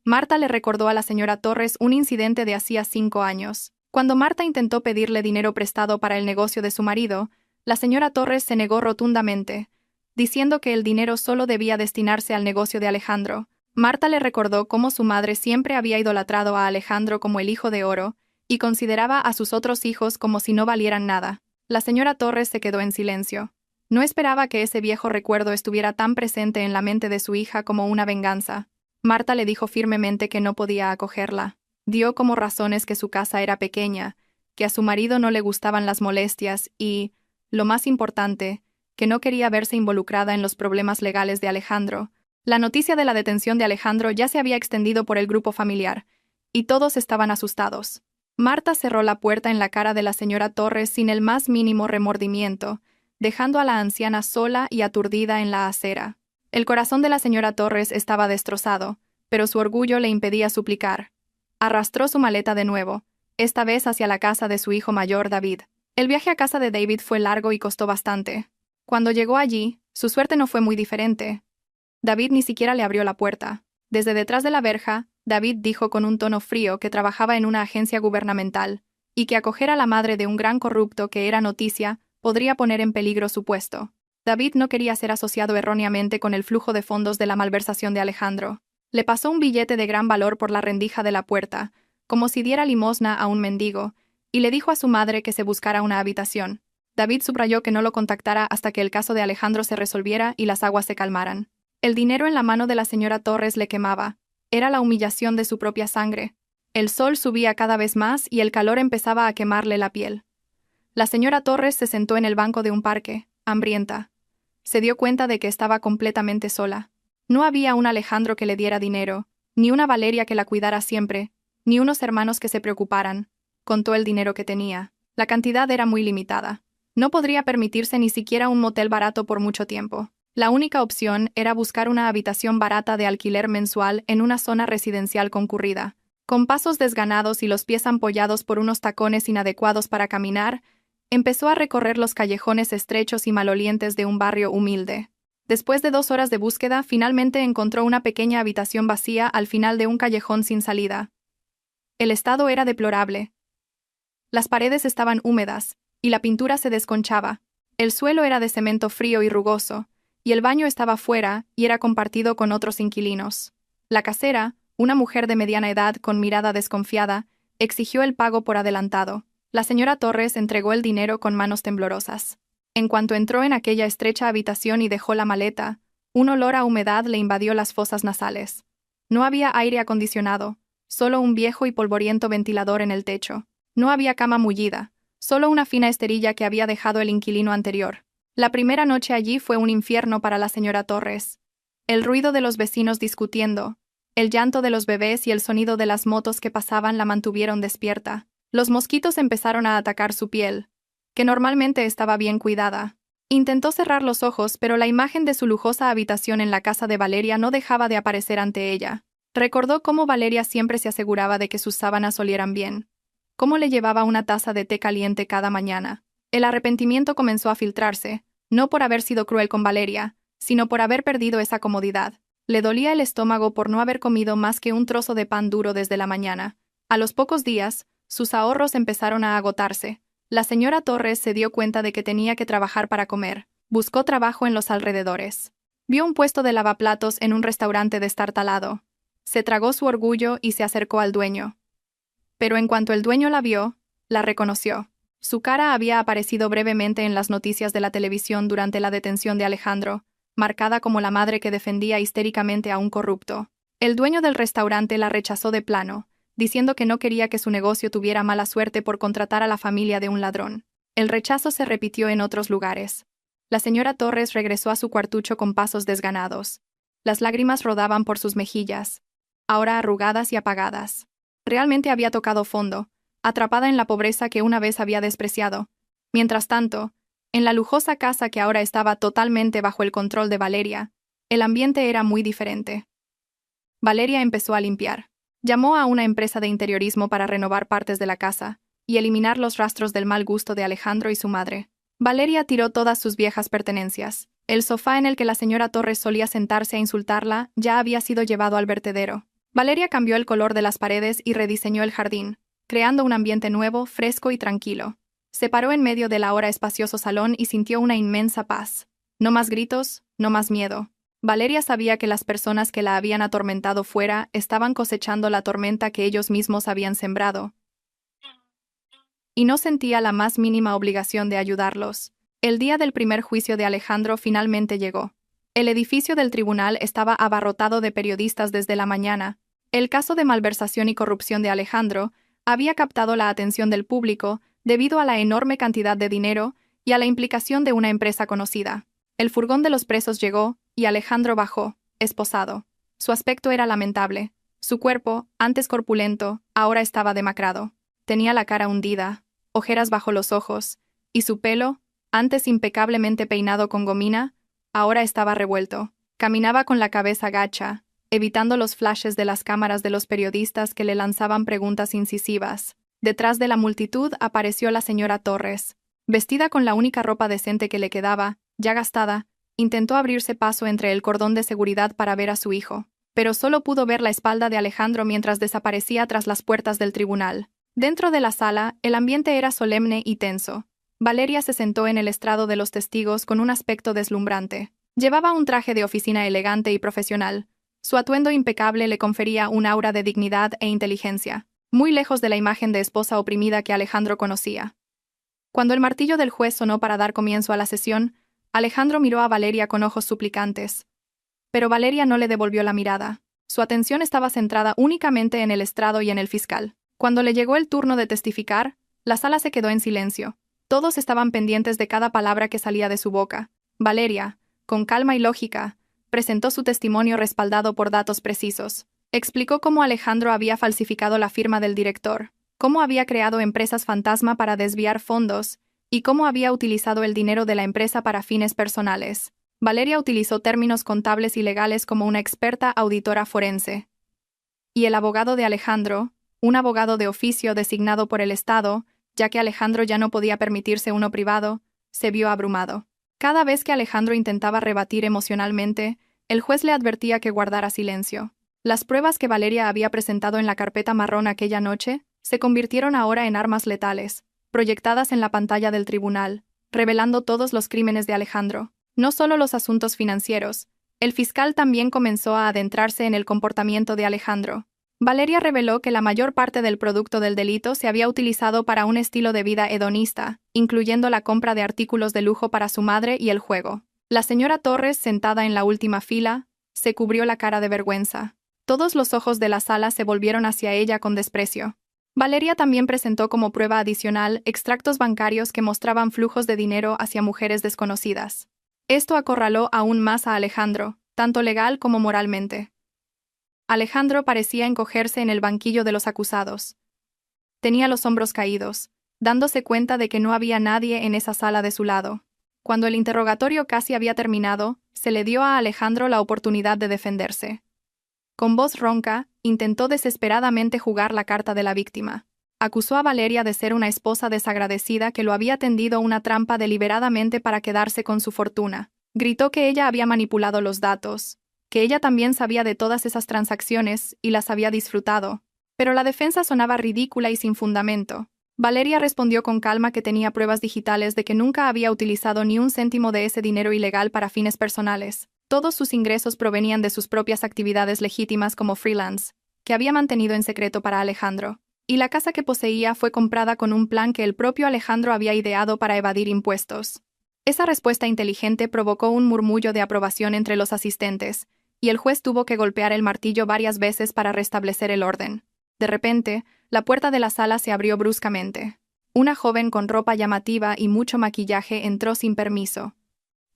Marta le recordó a la señora Torres un incidente de hacía 5 años. Cuando Marta intentó pedirle dinero prestado para el negocio de su marido, la señora Torres se negó rotundamente, diciendo que el dinero solo debía destinarse al negocio de Alejandro. Marta le recordó cómo su madre siempre había idolatrado a Alejandro como el hijo de oro y consideraba a sus otros hijos como si no valieran nada. La señora Torres se quedó en silencio. No esperaba que ese viejo recuerdo estuviera tan presente en la mente de su hija como una venganza. Marta le dijo firmemente que no podía acogerla. Dio como razones que su casa era pequeña, que a su marido no le gustaban las molestias y, lo más importante, que no quería verse involucrada en los problemas legales de Alejandro. La noticia de la detención de Alejandro ya se había extendido por el grupo familiar, y todos estaban asustados. Marta cerró la puerta en la cara de la señora Torres sin el más mínimo remordimiento, dejando a la anciana sola y aturdida en la acera. El corazón de la señora Torres estaba destrozado, pero su orgullo le impedía suplicar. Arrastró su maleta de nuevo, esta vez hacia la casa de su hijo mayor, David. El viaje a casa de David fue largo y costó bastante. Cuando llegó allí, su suerte no fue muy diferente. David ni siquiera le abrió la puerta. Desde detrás de la verja, David dijo con un tono frío que trabajaba en una agencia gubernamental, y que acoger a la madre de un gran corrupto que era noticia podría poner en peligro su puesto. David no quería ser asociado erróneamente con el flujo de fondos de la malversación de Alejandro. Le pasó un billete de gran valor por la rendija de la puerta, como si diera limosna a un mendigo, y le dijo a su madre que se buscara una habitación. David subrayó que no lo contactara hasta que el caso de Alejandro se resolviera y las aguas se calmaran. El dinero en la mano de la señora Torres le quemaba. Era la humillación de su propia sangre. El sol subía cada vez más y el calor empezaba a quemarle la piel. La señora Torres se sentó en el banco de un parque, hambrienta. Se dio cuenta de que estaba completamente sola. No había un Alejandro que le diera dinero, ni una Valeria que la cuidara siempre, ni unos hermanos que se preocuparan. Contó el dinero que tenía. La cantidad era muy limitada. No podría permitirse ni siquiera un motel barato por mucho tiempo. La única opción era buscar una habitación barata de alquiler mensual en una zona residencial concurrida. Con pasos desganados y los pies ampollados por unos tacones inadecuados para caminar, Empezó a recorrer los callejones estrechos y malolientes de un barrio humilde. Después de 2 horas de búsqueda, finalmente encontró una pequeña habitación vacía al final de un callejón sin salida. El estado era deplorable. Las paredes estaban húmedas, y la pintura se desconchaba. El suelo era de cemento frío y rugoso, y el baño estaba fuera y era compartido con otros inquilinos. La casera, una mujer de mediana edad con mirada desconfiada, exigió el pago por adelantado. La señora Torres entregó el dinero con manos temblorosas. En cuanto entró en aquella estrecha habitación y dejó la maleta, un olor a humedad le invadió las fosas nasales. No había aire acondicionado, solo un viejo y polvoriento ventilador en el techo. No había cama mullida, solo una fina esterilla que había dejado el inquilino anterior. La primera noche allí fue un infierno para la señora Torres. El ruido de los vecinos discutiendo, el llanto de los bebés y el sonido de las motos que pasaban la mantuvieron despierta. Los mosquitos empezaron a atacar su piel, que normalmente estaba bien cuidada. Intentó cerrar los ojos, pero la imagen de su lujosa habitación en la casa de Valeria no dejaba de aparecer ante ella. Recordó cómo Valeria siempre se aseguraba de que sus sábanas olieran bien, cómo le llevaba una taza de té caliente cada mañana. El arrepentimiento comenzó a filtrarse, no por haber sido cruel con Valeria, sino por haber perdido esa comodidad. Le dolía el estómago por no haber comido más que un trozo de pan duro desde la mañana. A los pocos días, sus ahorros empezaron a agotarse. La señora Torres se dio cuenta de que tenía que trabajar para comer. Buscó trabajo en los alrededores. Vio un puesto de lavaplatos en un restaurante destartalado. Se tragó su orgullo y se acercó al dueño. Pero en cuanto el dueño la vio, la reconoció. Su cara había aparecido brevemente en las noticias de la televisión durante la detención de Alejandro, marcada como la madre que defendía histéricamente a un corrupto. El dueño del restaurante la rechazó de plano, diciendo que no quería que su negocio tuviera mala suerte por contratar a la familia de un ladrón. El rechazo se repitió en otros lugares. La señora Torres regresó a su cuartucho con pasos desganados. Las lágrimas rodaban por sus mejillas, ahora arrugadas y apagadas. Realmente había tocado fondo, atrapada en la pobreza que una vez había despreciado. Mientras tanto, en la lujosa casa que ahora estaba totalmente bajo el control de Valeria, el ambiente era muy diferente. Valeria empezó a limpiar. Llamó a una empresa de interiorismo para renovar partes de la casa y eliminar los rastros del mal gusto de Alejandro y su madre. Valeria tiró todas sus viejas pertenencias. El sofá en el que la señora Torres solía sentarse a insultarla ya había sido llevado al vertedero. Valeria cambió el color de las paredes y rediseñó el jardín, creando un ambiente nuevo, fresco y tranquilo. Se paró en medio del ahora espacioso salón y sintió una inmensa paz. No más gritos, no más miedo. Valeria sabía que las personas que la habían atormentado fuera estaban cosechando la tormenta que ellos mismos habían sembrado, y no sentía la más mínima obligación de ayudarlos. El día del primer juicio de Alejandro finalmente llegó. El edificio del tribunal estaba abarrotado de periodistas desde la mañana. El caso de malversación y corrupción de Alejandro había captado la atención del público debido a la enorme cantidad de dinero y a la implicación de una empresa conocida. El furgón de los presos llegó, y Alejandro bajó, esposado. Su aspecto era lamentable. Su cuerpo, antes corpulento, ahora estaba demacrado. Tenía la cara hundida, ojeras bajo los ojos, y su pelo, antes impecablemente peinado con gomina, ahora estaba revuelto. Caminaba con la cabeza gacha, evitando los flashes de las cámaras de los periodistas que le lanzaban preguntas incisivas. Detrás de la multitud apareció la señora Torres. Vestida con la única ropa decente que le quedaba, ya gastada, intentó abrirse paso entre el cordón de seguridad para ver a su hijo, pero solo pudo ver la espalda de Alejandro mientras desaparecía tras las puertas del tribunal. Dentro de la sala, el ambiente era solemne y tenso. Valeria se sentó en el estrado de los testigos con un aspecto deslumbrante. Llevaba un traje de oficina elegante y profesional. Su atuendo impecable le confería un aura de dignidad e inteligencia, muy lejos de la imagen de esposa oprimida que Alejandro conocía. Cuando el martillo del juez sonó para dar comienzo a la sesión, Alejandro miró a Valeria con ojos suplicantes. Pero Valeria no le devolvió la mirada. Su atención estaba centrada únicamente en el estrado y en el fiscal. Cuando le llegó el turno de testificar, la sala se quedó en silencio. Todos estaban pendientes de cada palabra que salía de su boca. Valeria, con calma y lógica, presentó su testimonio respaldado por datos precisos. Explicó cómo Alejandro había falsificado la firma del director, cómo había creado empresas fantasma para desviar fondos y cómo había utilizado el dinero de la empresa para fines personales. Valeria utilizó términos contables y legales como una experta auditora forense. Y el abogado de Alejandro, un abogado de oficio designado por el Estado, ya que Alejandro ya no podía permitirse uno privado, se vio abrumado. Cada vez que Alejandro intentaba rebatir emocionalmente, el juez le advertía que guardara silencio. Las pruebas que Valeria había presentado en la carpeta marrón aquella noche se convirtieron ahora en armas letales, proyectadas en la pantalla del tribunal, revelando todos los crímenes de Alejandro. No solo los asuntos financieros, el fiscal también comenzó a adentrarse en el comportamiento de Alejandro. Valeria reveló que la mayor parte del producto del delito se había utilizado para un estilo de vida hedonista, incluyendo la compra de artículos de lujo para su madre y el juego. La señora Torres, sentada en la última fila, se cubrió la cara de vergüenza. Todos los ojos de la sala se volvieron hacia ella con desprecio. Valeria también presentó como prueba adicional extractos bancarios que mostraban flujos de dinero hacia mujeres desconocidas. Esto acorraló aún más a Alejandro, tanto legal como moralmente. Alejandro parecía encogerse en el banquillo de los acusados. Tenía los hombros caídos, dándose cuenta de que no había nadie en esa sala de su lado. Cuando el interrogatorio casi había terminado, se le dio a Alejandro la oportunidad de defenderse. Con voz ronca, intentó desesperadamente jugar la carta de la víctima. Acusó a Valeria de ser una esposa desagradecida que lo había tendido una trampa deliberadamente para quedarse con su fortuna. Gritó que ella había manipulado los datos, que ella también sabía de todas esas transacciones y las había disfrutado. Pero la defensa sonaba ridícula y sin fundamento. Valeria respondió con calma que tenía pruebas digitales de que nunca había utilizado ni un céntimo de ese dinero ilegal para fines personales. Todos sus ingresos provenían de sus propias actividades legítimas como freelance, que había mantenido en secreto para Alejandro. Y la casa que poseía fue comprada con un plan que el propio Alejandro había ideado para evadir impuestos. Esa respuesta inteligente provocó un murmullo de aprobación entre los asistentes, y el juez tuvo que golpear el martillo varias veces para restablecer el orden. De repente, la puerta de la sala se abrió bruscamente. Una joven con ropa llamativa y mucho maquillaje entró sin permiso.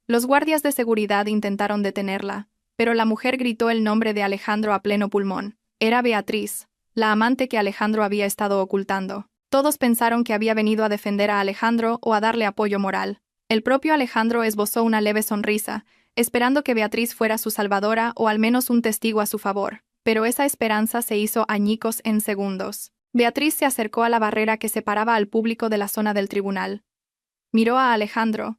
Los guardias de seguridad intentaron detenerla, pero la mujer gritó el nombre de Alejandro a pleno pulmón. Era Beatriz, la amante que Alejandro había estado ocultando. Todos pensaron que había venido a defender a Alejandro o a darle apoyo moral. El propio Alejandro esbozó una leve sonrisa, esperando que Beatriz fuera su salvadora o al menos un testigo a su favor. Pero esa esperanza se hizo añicos en segundos. Beatriz se acercó a la barrera que separaba al público de la zona del tribunal. Miró a Alejandro,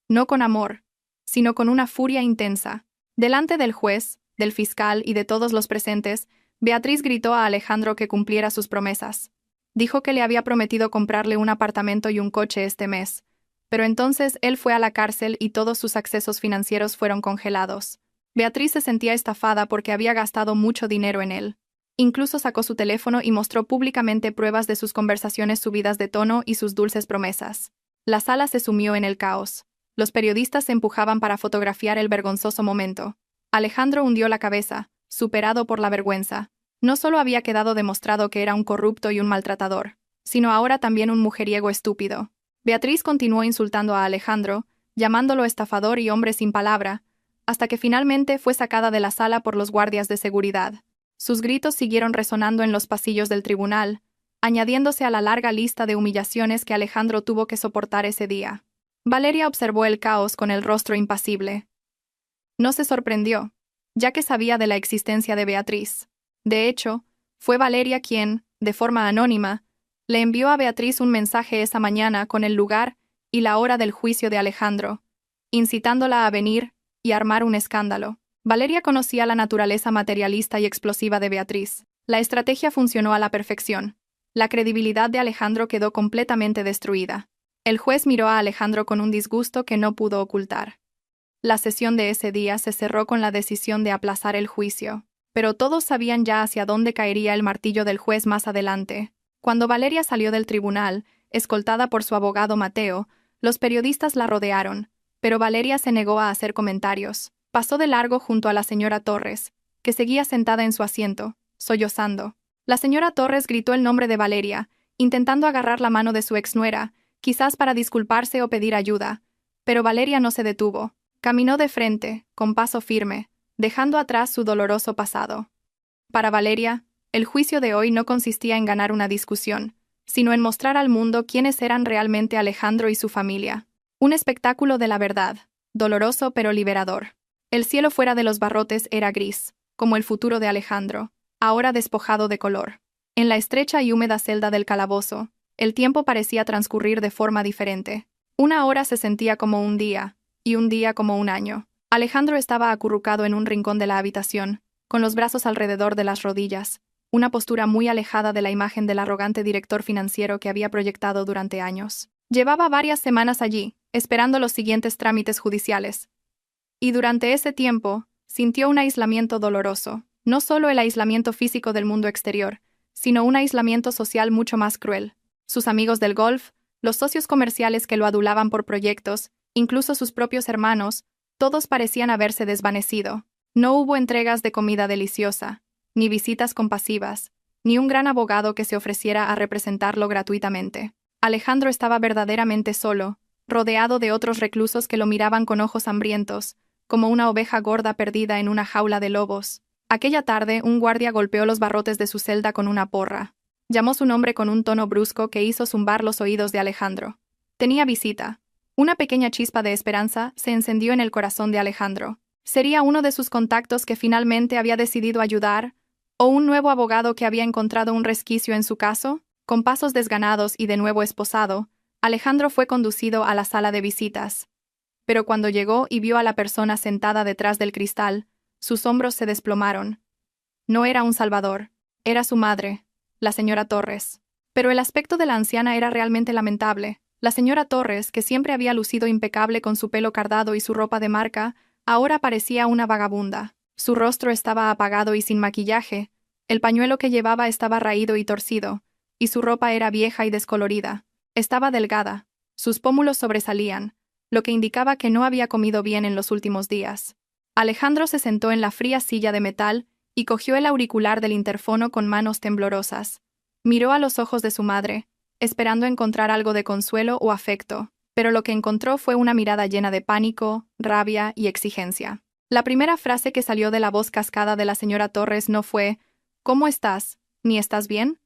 no con amor, sino con una furia intensa. Delante del juez, del fiscal y de todos los presentes, Beatriz gritó a Alejandro que cumpliera sus promesas. Dijo que le había prometido comprarle un apartamento y un coche este mes, pero entonces él fue a la cárcel y todos sus accesos financieros fueron congelados. Beatriz se sentía estafada porque había gastado mucho dinero en él. Incluso sacó su teléfono y mostró públicamente pruebas de sus conversaciones subidas de tono y sus dulces promesas. La sala se sumió en el caos. Los periodistas se empujaban para fotografiar el vergonzoso momento. Alejandro hundió la cabeza, superado por la vergüenza. No solo había quedado demostrado que era un corrupto y un maltratador, sino ahora también un mujeriego estúpido. Beatriz continuó insultando a Alejandro, llamándolo estafador y hombre sin palabra, hasta que finalmente fue sacada de la sala por los guardias de seguridad. Sus gritos siguieron resonando en los pasillos del tribunal, añadiéndose a la larga lista de humillaciones que Alejandro tuvo que soportar ese día. Valeria observó el caos con el rostro impasible. No se sorprendió, ya que sabía de la existencia de Beatriz. De hecho, fue Valeria quien, de forma anónima, le envió a Beatriz un mensaje esa mañana con el lugar y la hora del juicio de Alejandro, incitándola a venir y armar un escándalo. Valeria conocía la naturaleza materialista y explosiva de Beatriz. La estrategia funcionó a la perfección. La credibilidad de Alejandro quedó completamente destruida. El juez miró a Alejandro con un disgusto que no pudo ocultar. La sesión de ese día se cerró con la decisión de aplazar el juicio, pero todos sabían ya hacia dónde caería el martillo del juez más adelante. Cuando Valeria salió del tribunal, escoltada por su abogado Mateo, los periodistas la rodearon, pero Valeria se negó a hacer comentarios. Pasó de largo junto a la señora Torres, que seguía sentada en su asiento, sollozando. La señora Torres gritó el nombre de Valeria, intentando agarrar la mano de su exnuera, quizás para disculparse o pedir ayuda, pero Valeria no se detuvo. Caminó de frente, con paso firme, dejando atrás su doloroso pasado. Para Valeria, el juicio de hoy no consistía en ganar una discusión, sino en mostrar al mundo quiénes eran realmente Alejandro y su familia. Un espectáculo de la verdad, doloroso pero liberador. El cielo fuera de los barrotes era gris, como el futuro de Alejandro, ahora despojado de color. En la estrecha y húmeda celda del calabozo, El tiempo parecía transcurrir de forma diferente. Una hora se sentía como un día, y un día como un año. Alejandro estaba acurrucado en un rincón de la habitación, con los brazos alrededor de las rodillas, una postura muy alejada de la imagen del arrogante director financiero que había proyectado durante años. Llevaba varias semanas allí, esperando los siguientes trámites judiciales. Y durante ese tiempo, sintió un aislamiento doloroso, no solo el aislamiento físico del mundo exterior, sino un aislamiento social mucho más cruel. Sus amigos del golf, los socios comerciales que lo adulaban por proyectos, incluso sus propios hermanos, todos parecían haberse desvanecido. No hubo entregas de comida deliciosa, ni visitas compasivas, ni un gran abogado que se ofreciera a representarlo gratuitamente. Alejandro estaba verdaderamente solo, rodeado de otros reclusos que lo miraban con ojos hambrientos, como una oveja gorda perdida en una jaula de lobos. Aquella tarde, un guardia golpeó los barrotes de su celda con una porra. Llamó su nombre con un tono brusco que hizo zumbar los oídos de Alejandro. Tenía visita. Una pequeña chispa de esperanza se encendió en el corazón de Alejandro. ¿Sería uno de sus contactos que finalmente había decidido ayudar? ¿O un nuevo abogado que había encontrado un resquicio en su caso? Con pasos desganados y de nuevo esposado, Alejandro fue conducido a la sala de visitas. Pero cuando llegó y vio a la persona sentada detrás del cristal, sus hombros se desplomaron. No era un salvador, era su madre, la señora Torres. Pero el aspecto de la anciana era realmente lamentable. La señora Torres, que siempre había lucido impecable con su pelo cardado y su ropa de marca, ahora parecía una vagabunda. Su rostro estaba apagado y sin maquillaje, el pañuelo que llevaba estaba raído y torcido, y su ropa era vieja y descolorida. Estaba delgada, sus pómulos sobresalían, lo que indicaba que no había comido bien en los últimos días. Alejandro se sentó en la fría silla de metal y cogió el auricular del interfono con manos temblorosas. Miró a los ojos de su madre, esperando encontrar algo de consuelo o afecto, pero lo que encontró fue una mirada llena de pánico, rabia y exigencia. La primera frase que salió de la voz cascada de la señora Torres no fue «¿Cómo estás? ¿Ni estás bien?».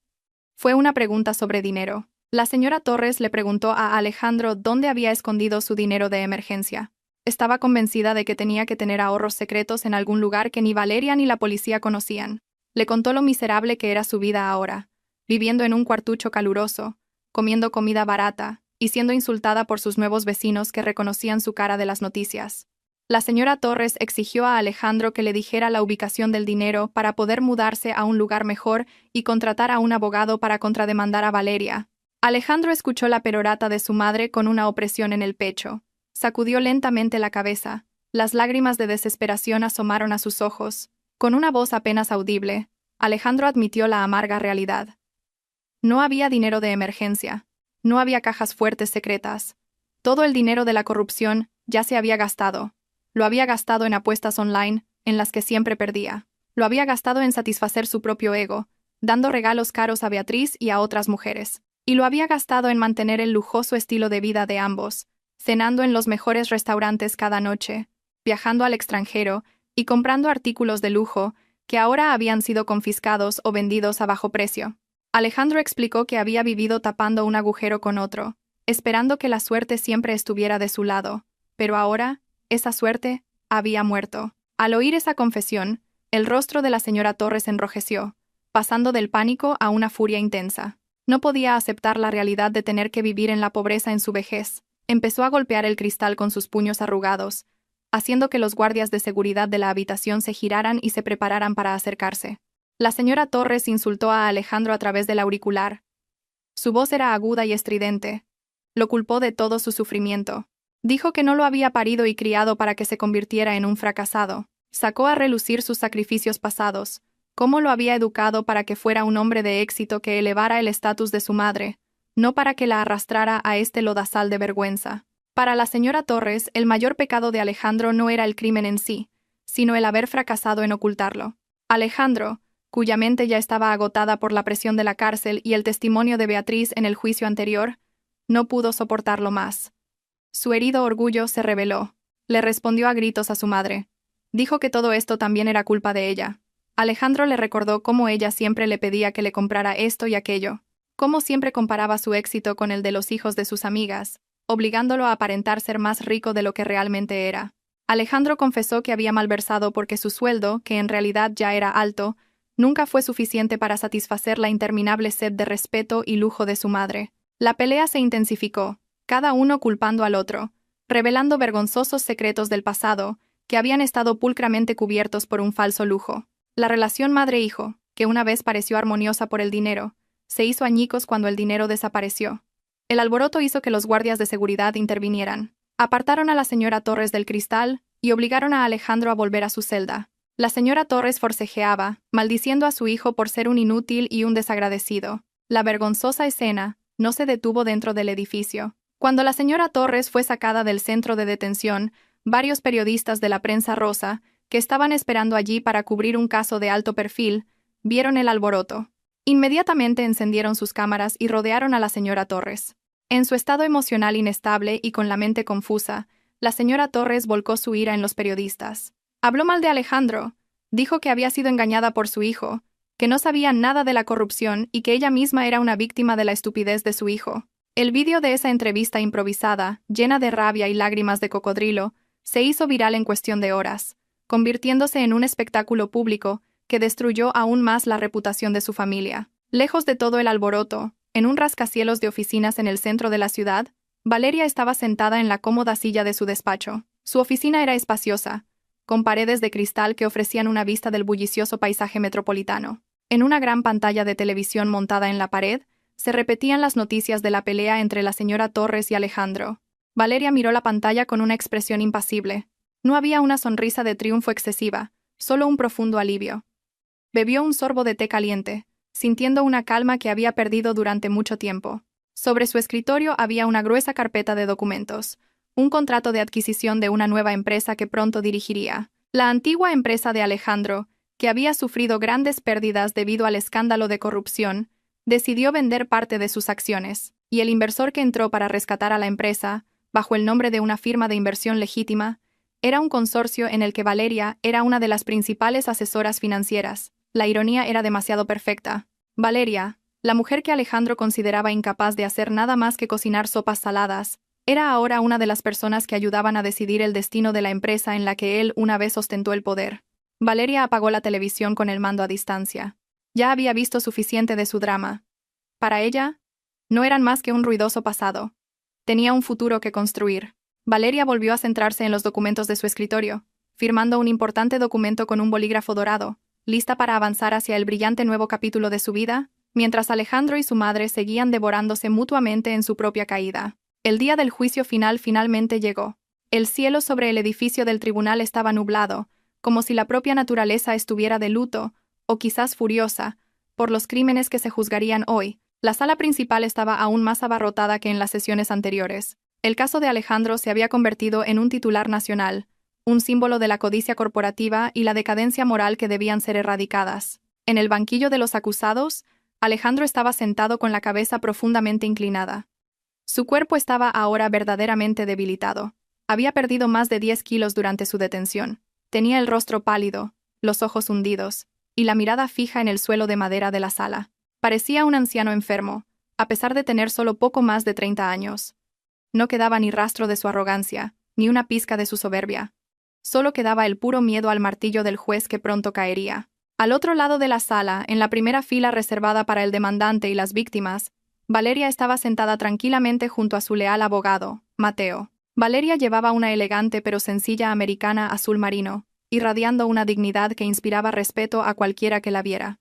Fue una pregunta sobre dinero. La señora Torres le preguntó a Alejandro dónde había escondido su dinero de emergencia. Estaba convencida de que tenía que tener ahorros secretos en algún lugar que ni Valeria ni la policía conocían. Le contó lo miserable que era su vida ahora, viviendo en un cuartucho caluroso, comiendo comida barata y siendo insultada por sus nuevos vecinos que reconocían su cara de las noticias. La señora Torres exigió a Alejandro que le dijera la ubicación del dinero para poder mudarse a un lugar mejor y contratar a un abogado para contrademandar a Valeria. Alejandro escuchó la perorata de su madre con una opresión en el pecho. Sacudió lentamente la cabeza. Las lágrimas de desesperación asomaron a sus ojos. Con una voz apenas audible, Alejandro admitió la amarga realidad. No había dinero de emergencia. No había cajas fuertes secretas. Todo el dinero de la corrupción ya se había gastado. Lo había gastado en apuestas online, en las que siempre perdía. Lo había gastado en satisfacer su propio ego, dando regalos caros a Beatriz y a otras mujeres. Y lo había gastado en mantener el lujoso estilo de vida de ambos, cenando en los mejores restaurantes cada noche, viajando al extranjero y comprando artículos de lujo que ahora habían sido confiscados o vendidos a bajo precio. Alejandro explicó que había vivido tapando un agujero con otro, esperando que la suerte siempre estuviera de su lado, pero ahora, esa suerte había muerto. Al oír esa confesión, el rostro de la señora Torres enrojeció, pasando del pánico a una furia intensa. No podía aceptar la realidad de tener que vivir en la pobreza en su vejez. Empezó a golpear el cristal con sus puños arrugados, haciendo que los guardias de seguridad de la habitación se giraran y se prepararan para acercarse. La señora Torres insultó a Alejandro a través del auricular. Su voz era aguda y estridente. Lo culpó de todo su sufrimiento. Dijo que no lo había parido y criado para que se convirtiera en un fracasado. Sacó a relucir sus sacrificios pasados, cómo lo había educado para que fuera un hombre de éxito que elevara el estatus de su madre, no para que la arrastrara a este lodazal de vergüenza. Para la señora Torres, el mayor pecado de Alejandro no era el crimen en sí, sino el haber fracasado en ocultarlo. Alejandro, cuya mente ya estaba agotada por la presión de la cárcel y el testimonio de Beatriz en el juicio anterior, no pudo soportarlo más. Su herido orgullo se rebeló. Le respondió a gritos a su madre. Dijo que todo esto también era culpa de ella. Alejandro le recordó cómo ella siempre le pedía que le comprara esto y aquello, cómo siempre comparaba su éxito con el de los hijos de sus amigas, obligándolo a aparentar ser más rico de lo que realmente era. Alejandro confesó que había malversado porque su sueldo, que en realidad ya era alto, nunca fue suficiente para satisfacer la interminable sed de respeto y lujo de su madre. La pelea se intensificó, cada uno culpando al otro, revelando vergonzosos secretos del pasado, que habían estado pulcramente cubiertos por un falso lujo. La relación madre-hijo, que una vez pareció armoniosa por el dinero, se hizo añicos cuando el dinero desapareció. El alboroto hizo que los guardias de seguridad intervinieran. Apartaron a la señora Torres del cristal y obligaron a Alejandro a volver a su celda. La señora Torres forcejeaba, maldiciendo a su hijo por ser un inútil y un desagradecido. La vergonzosa escena no se detuvo dentro del edificio. Cuando la señora Torres fue sacada del centro de detención, varios periodistas de la prensa rosa, que estaban esperando allí para cubrir un caso de alto perfil, vieron el alboroto. Inmediatamente encendieron sus cámaras y rodearon a la señora Torres. En su estado emocional inestable y con la mente confusa, la señora Torres volcó su ira en los periodistas. Habló mal de Alejandro, dijo que había sido engañada por su hijo, que no sabía nada de la corrupción y que ella misma era una víctima de la estupidez de su hijo. El vídeo de esa entrevista improvisada, llena de rabia y lágrimas de cocodrilo, se hizo viral en cuestión de horas, convirtiéndose en un espectáculo público que destruyó aún más la reputación de su familia. Lejos de todo el alboroto, en un rascacielos de oficinas en el centro de la ciudad, Valeria estaba sentada en la cómoda silla de su despacho. Su oficina era espaciosa, con paredes de cristal que ofrecían una vista del bullicioso paisaje metropolitano. En una gran pantalla de televisión montada en la pared, se repetían las noticias de la pelea entre la señora Torres y Alejandro. Valeria miró la pantalla con una expresión impasible. No había una sonrisa de triunfo excesiva, solo un profundo alivio. Bebió un sorbo de té caliente, sintiendo una calma que había perdido durante mucho tiempo. Sobre su escritorio había una gruesa carpeta de documentos, un contrato de adquisición de una nueva empresa que pronto dirigiría. La antigua empresa de Alejandro, que había sufrido grandes pérdidas debido al escándalo de corrupción, decidió vender parte de sus acciones, y el inversor que entró para rescatar a la empresa, bajo el nombre de una firma de inversión legítima, era un consorcio en el que Valeria era una de las principales asesoras financieras. La ironía era demasiado perfecta. Valeria, la mujer que Alejandro consideraba incapaz de hacer nada más que cocinar sopas saladas, era ahora una de las personas que ayudaban a decidir el destino de la empresa en la que él una vez ostentó el poder. Valeria apagó la televisión con el mando a distancia. Ya había visto suficiente de su drama. Para ella, no eran más que un ruidoso pasado. Tenía un futuro que construir. Valeria volvió a centrarse en los documentos de su escritorio, firmando un importante documento con un bolígrafo dorado, lista para avanzar hacia el brillante nuevo capítulo de su vida, mientras Alejandro y su madre seguían devorándose mutuamente en su propia caída. El día del juicio final finalmente llegó. El cielo sobre el edificio del tribunal estaba nublado, como si la propia naturaleza estuviera de luto, o quizás furiosa, por los crímenes que se juzgarían hoy. La sala principal estaba aún más abarrotada que en las sesiones anteriores. El caso de Alejandro se había convertido en un titular nacional, un símbolo de la codicia corporativa y la decadencia moral que debían ser erradicadas. En el banquillo de los acusados, Alejandro estaba sentado con la cabeza profundamente inclinada. Su cuerpo estaba ahora verdaderamente debilitado. Había perdido más de 10 kilos durante su detención. Tenía el rostro pálido, los ojos hundidos, y la mirada fija en el suelo de madera de la sala. Parecía un anciano enfermo, a pesar de tener solo poco más de 30 años. No quedaba ni rastro de su arrogancia, ni una pizca de su soberbia. Solo quedaba el puro miedo al martillo del juez que pronto caería. Al otro lado de la sala, en la primera fila reservada para el demandante y las víctimas, Valeria estaba sentada tranquilamente junto a su leal abogado, Mateo. Valeria llevaba una elegante pero sencilla americana azul marino, irradiando una dignidad que inspiraba respeto a cualquiera que la viera.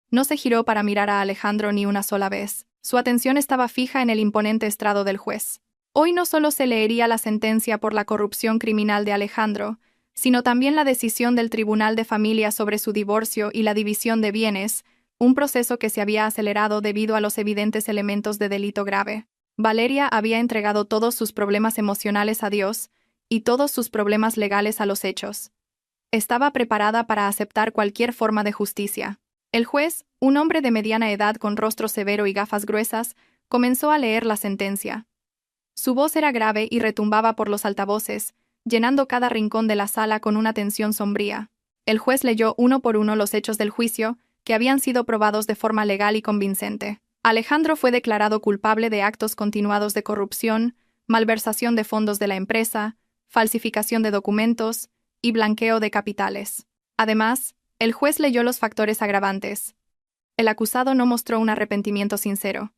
No se giró para mirar a Alejandro ni una sola vez. Su atención estaba fija en el imponente estrado del juez. Hoy no solo se leería la sentencia por la corrupción criminal de Alejandro, sino también la decisión del Tribunal de Familia sobre su divorcio y la división de bienes, un proceso que se había acelerado debido a los evidentes elementos de delito grave. Valeria había entregado todos sus problemas emocionales a Dios y todos sus problemas legales a los hechos. Estaba preparada para aceptar cualquier forma de justicia. El juez, un hombre de mediana edad con rostro severo y gafas gruesas, comenzó a leer la sentencia. Su voz era grave y retumbaba por los altavoces, llenando cada rincón de la sala con una tensión sombría. El juez leyó uno por uno los hechos del juicio, que habían sido probados de forma legal y convincente. Alejandro fue declarado culpable de actos continuados de corrupción, malversación de fondos de la empresa, falsificación de documentos y blanqueo de capitales. Además, el juez leyó los factores agravantes. El acusado no mostró un arrepentimiento sincero.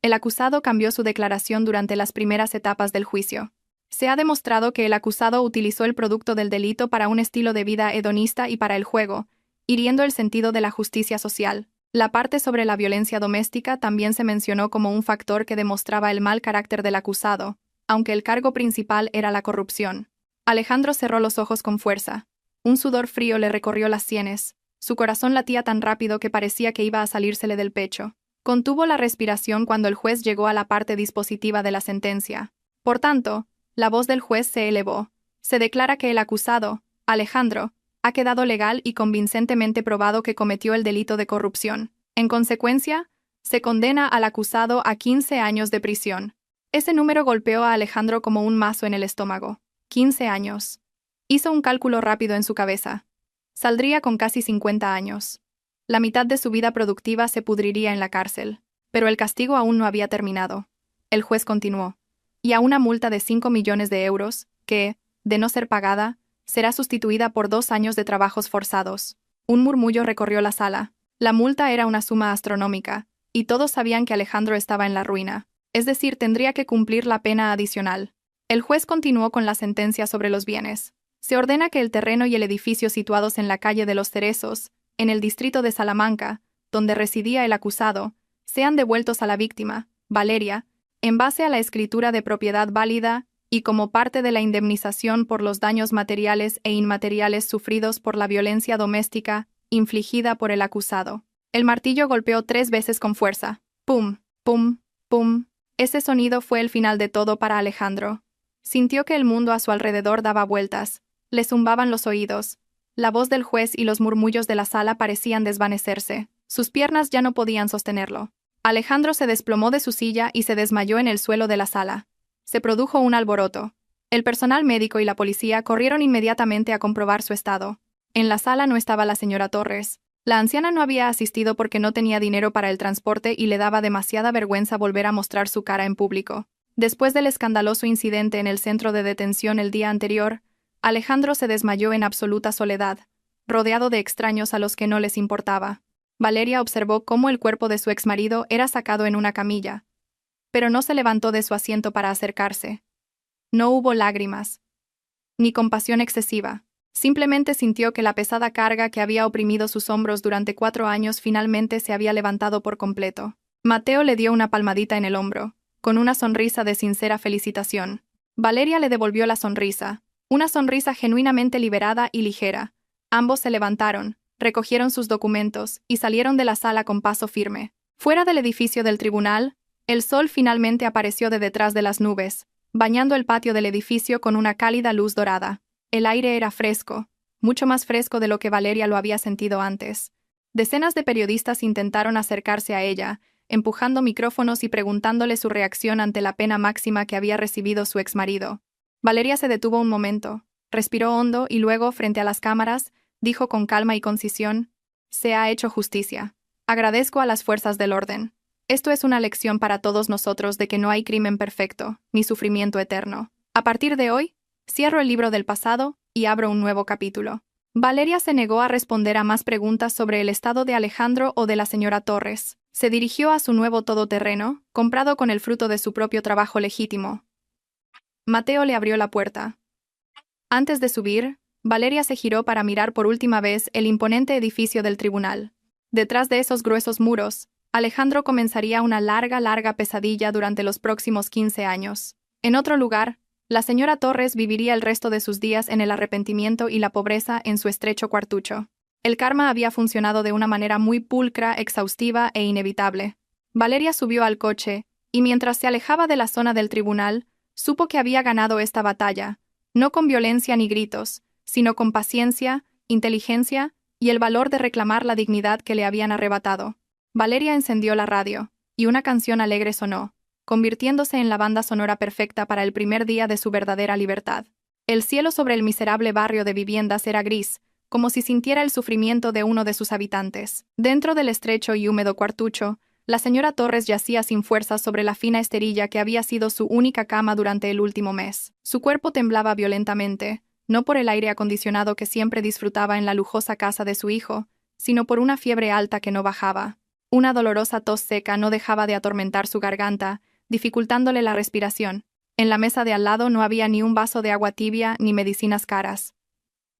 El acusado cambió su declaración durante las primeras etapas del juicio. Se ha demostrado que el acusado utilizó el producto del delito para un estilo de vida hedonista y para el juego, hiriendo el sentido de la justicia social. La parte sobre la violencia doméstica también se mencionó como un factor que demostraba el mal carácter del acusado, aunque el cargo principal era la corrupción. Alejandro cerró los ojos con fuerza. Un sudor frío le recorrió las sienes. Su corazón latía tan rápido que parecía que iba a salírsele del pecho. Contuvo la respiración cuando el juez llegó a la parte dispositiva de la sentencia. Por tanto, la voz del juez se elevó. Se declara que el acusado, Alejandro, ha quedado legal y convincentemente probado que cometió el delito de corrupción. En consecuencia, se condena al acusado a 15 años de prisión. Ese número golpeó a Alejandro como un mazo en el estómago. 15 años. Hizo un cálculo rápido en su cabeza. Saldría con casi 50 años. La mitad de su vida productiva se pudriría en la cárcel. Pero el castigo aún no había terminado. El juez continuó. Y a una multa de 5 millones de euros, que, de no ser pagada, será sustituida por 2 años de trabajos forzados. Un murmullo recorrió la sala. La multa era una suma astronómica, y todos sabían que Alejandro estaba en la ruina. Es decir, tendría que cumplir la pena adicional. El juez continuó con la sentencia sobre los bienes. Se ordena que el terreno y el edificio situados en la calle de los Cerezos, en el distrito de Salamanca, donde residía el acusado, sean devueltos a la víctima, Valeria, en base a la escritura de propiedad válida y como parte de la indemnización por los daños materiales e inmateriales sufridos por la violencia doméstica infligida por el acusado. El martillo golpeó 3 veces con fuerza. Pum, pum, pum. Ese sonido fue el final de todo para Alejandro. Sintió que el mundo a su alrededor daba vueltas. Le zumbaban los oídos. La voz del juez y los murmullos de la sala parecían desvanecerse. Sus piernas ya no podían sostenerlo. Alejandro se desplomó de su silla y se desmayó en el suelo de la sala. Se produjo un alboroto. El personal médico y la policía corrieron inmediatamente a comprobar su estado. En la sala no estaba la señora Torres. La anciana no había asistido porque no tenía dinero para el transporte y le daba demasiada vergüenza volver a mostrar su cara en público. Después del escandaloso incidente en el centro de detención el día anterior, Alejandro se desmayó en absoluta soledad, rodeado de extraños a los que no les importaba. Valeria observó cómo el cuerpo de su exmarido era sacado en una camilla, pero no se levantó de su asiento para acercarse. No hubo lágrimas, ni compasión excesiva. Simplemente sintió que la pesada carga que había oprimido sus hombros durante 4 años finalmente se había levantado por completo. Mateo le dio una palmadita en el hombro, con una sonrisa de sincera felicitación. Valeria le devolvió la sonrisa, una sonrisa genuinamente liberada y ligera. Ambos se levantaron, recogieron sus documentos y salieron de la sala con paso firme. Fuera del edificio del tribunal, el sol finalmente apareció de detrás de las nubes, bañando el patio del edificio con una cálida luz dorada. El aire era fresco, mucho más fresco de lo que Valeria lo había sentido antes. Decenas de periodistas intentaron acercarse a ella, empujando micrófonos y preguntándole su reacción ante la pena máxima que había recibido su exmarido. Valeria se detuvo un momento, respiró hondo y luego, frente a las cámaras, dijo con calma y concisión: «Se ha hecho justicia. Agradezco a las fuerzas del orden. Esto es una lección para todos nosotros de que no hay crimen perfecto, ni sufrimiento eterno. A partir de hoy, cierro el libro del pasado y abro un nuevo capítulo». Valeria se negó a responder a más preguntas sobre el estado de Alejandro o de la señora Torres. Se dirigió a su nuevo todoterreno, comprado con el fruto de su propio trabajo legítimo. Mateo le abrió la puerta. Antes de subir, Valeria se giró para mirar por última vez el imponente edificio del tribunal. Detrás de esos gruesos muros, Alejandro comenzaría una larga pesadilla durante los próximos 15 años. En otro lugar, la señora Torres viviría el resto de sus días en el arrepentimiento y la pobreza en su estrecho cuartucho. El karma había funcionado de una manera muy pulcra, exhaustiva e inevitable. Valeria subió al coche, y mientras se alejaba de la zona del tribunal, supo que había ganado esta batalla, no con violencia ni gritos, sino con paciencia, inteligencia y el valor de reclamar la dignidad que le habían arrebatado. Valeria encendió la radio, y una canción alegre sonó, convirtiéndose en la banda sonora perfecta para el primer día de su verdadera libertad. El cielo sobre el miserable barrio de viviendas era gris, como si sintiera el sufrimiento de uno de sus habitantes. Dentro del estrecho y húmedo cuartucho, la señora Torres yacía sin fuerzas sobre la fina esterilla que había sido su única cama durante el último mes. Su cuerpo temblaba violentamente, no por el aire acondicionado que siempre disfrutaba en la lujosa casa de su hijo, sino por una fiebre alta que no bajaba. Una dolorosa tos seca no dejaba de atormentar su garganta, dificultándole la respiración. En la mesa de al lado no había ni un vaso de agua tibia ni medicinas caras.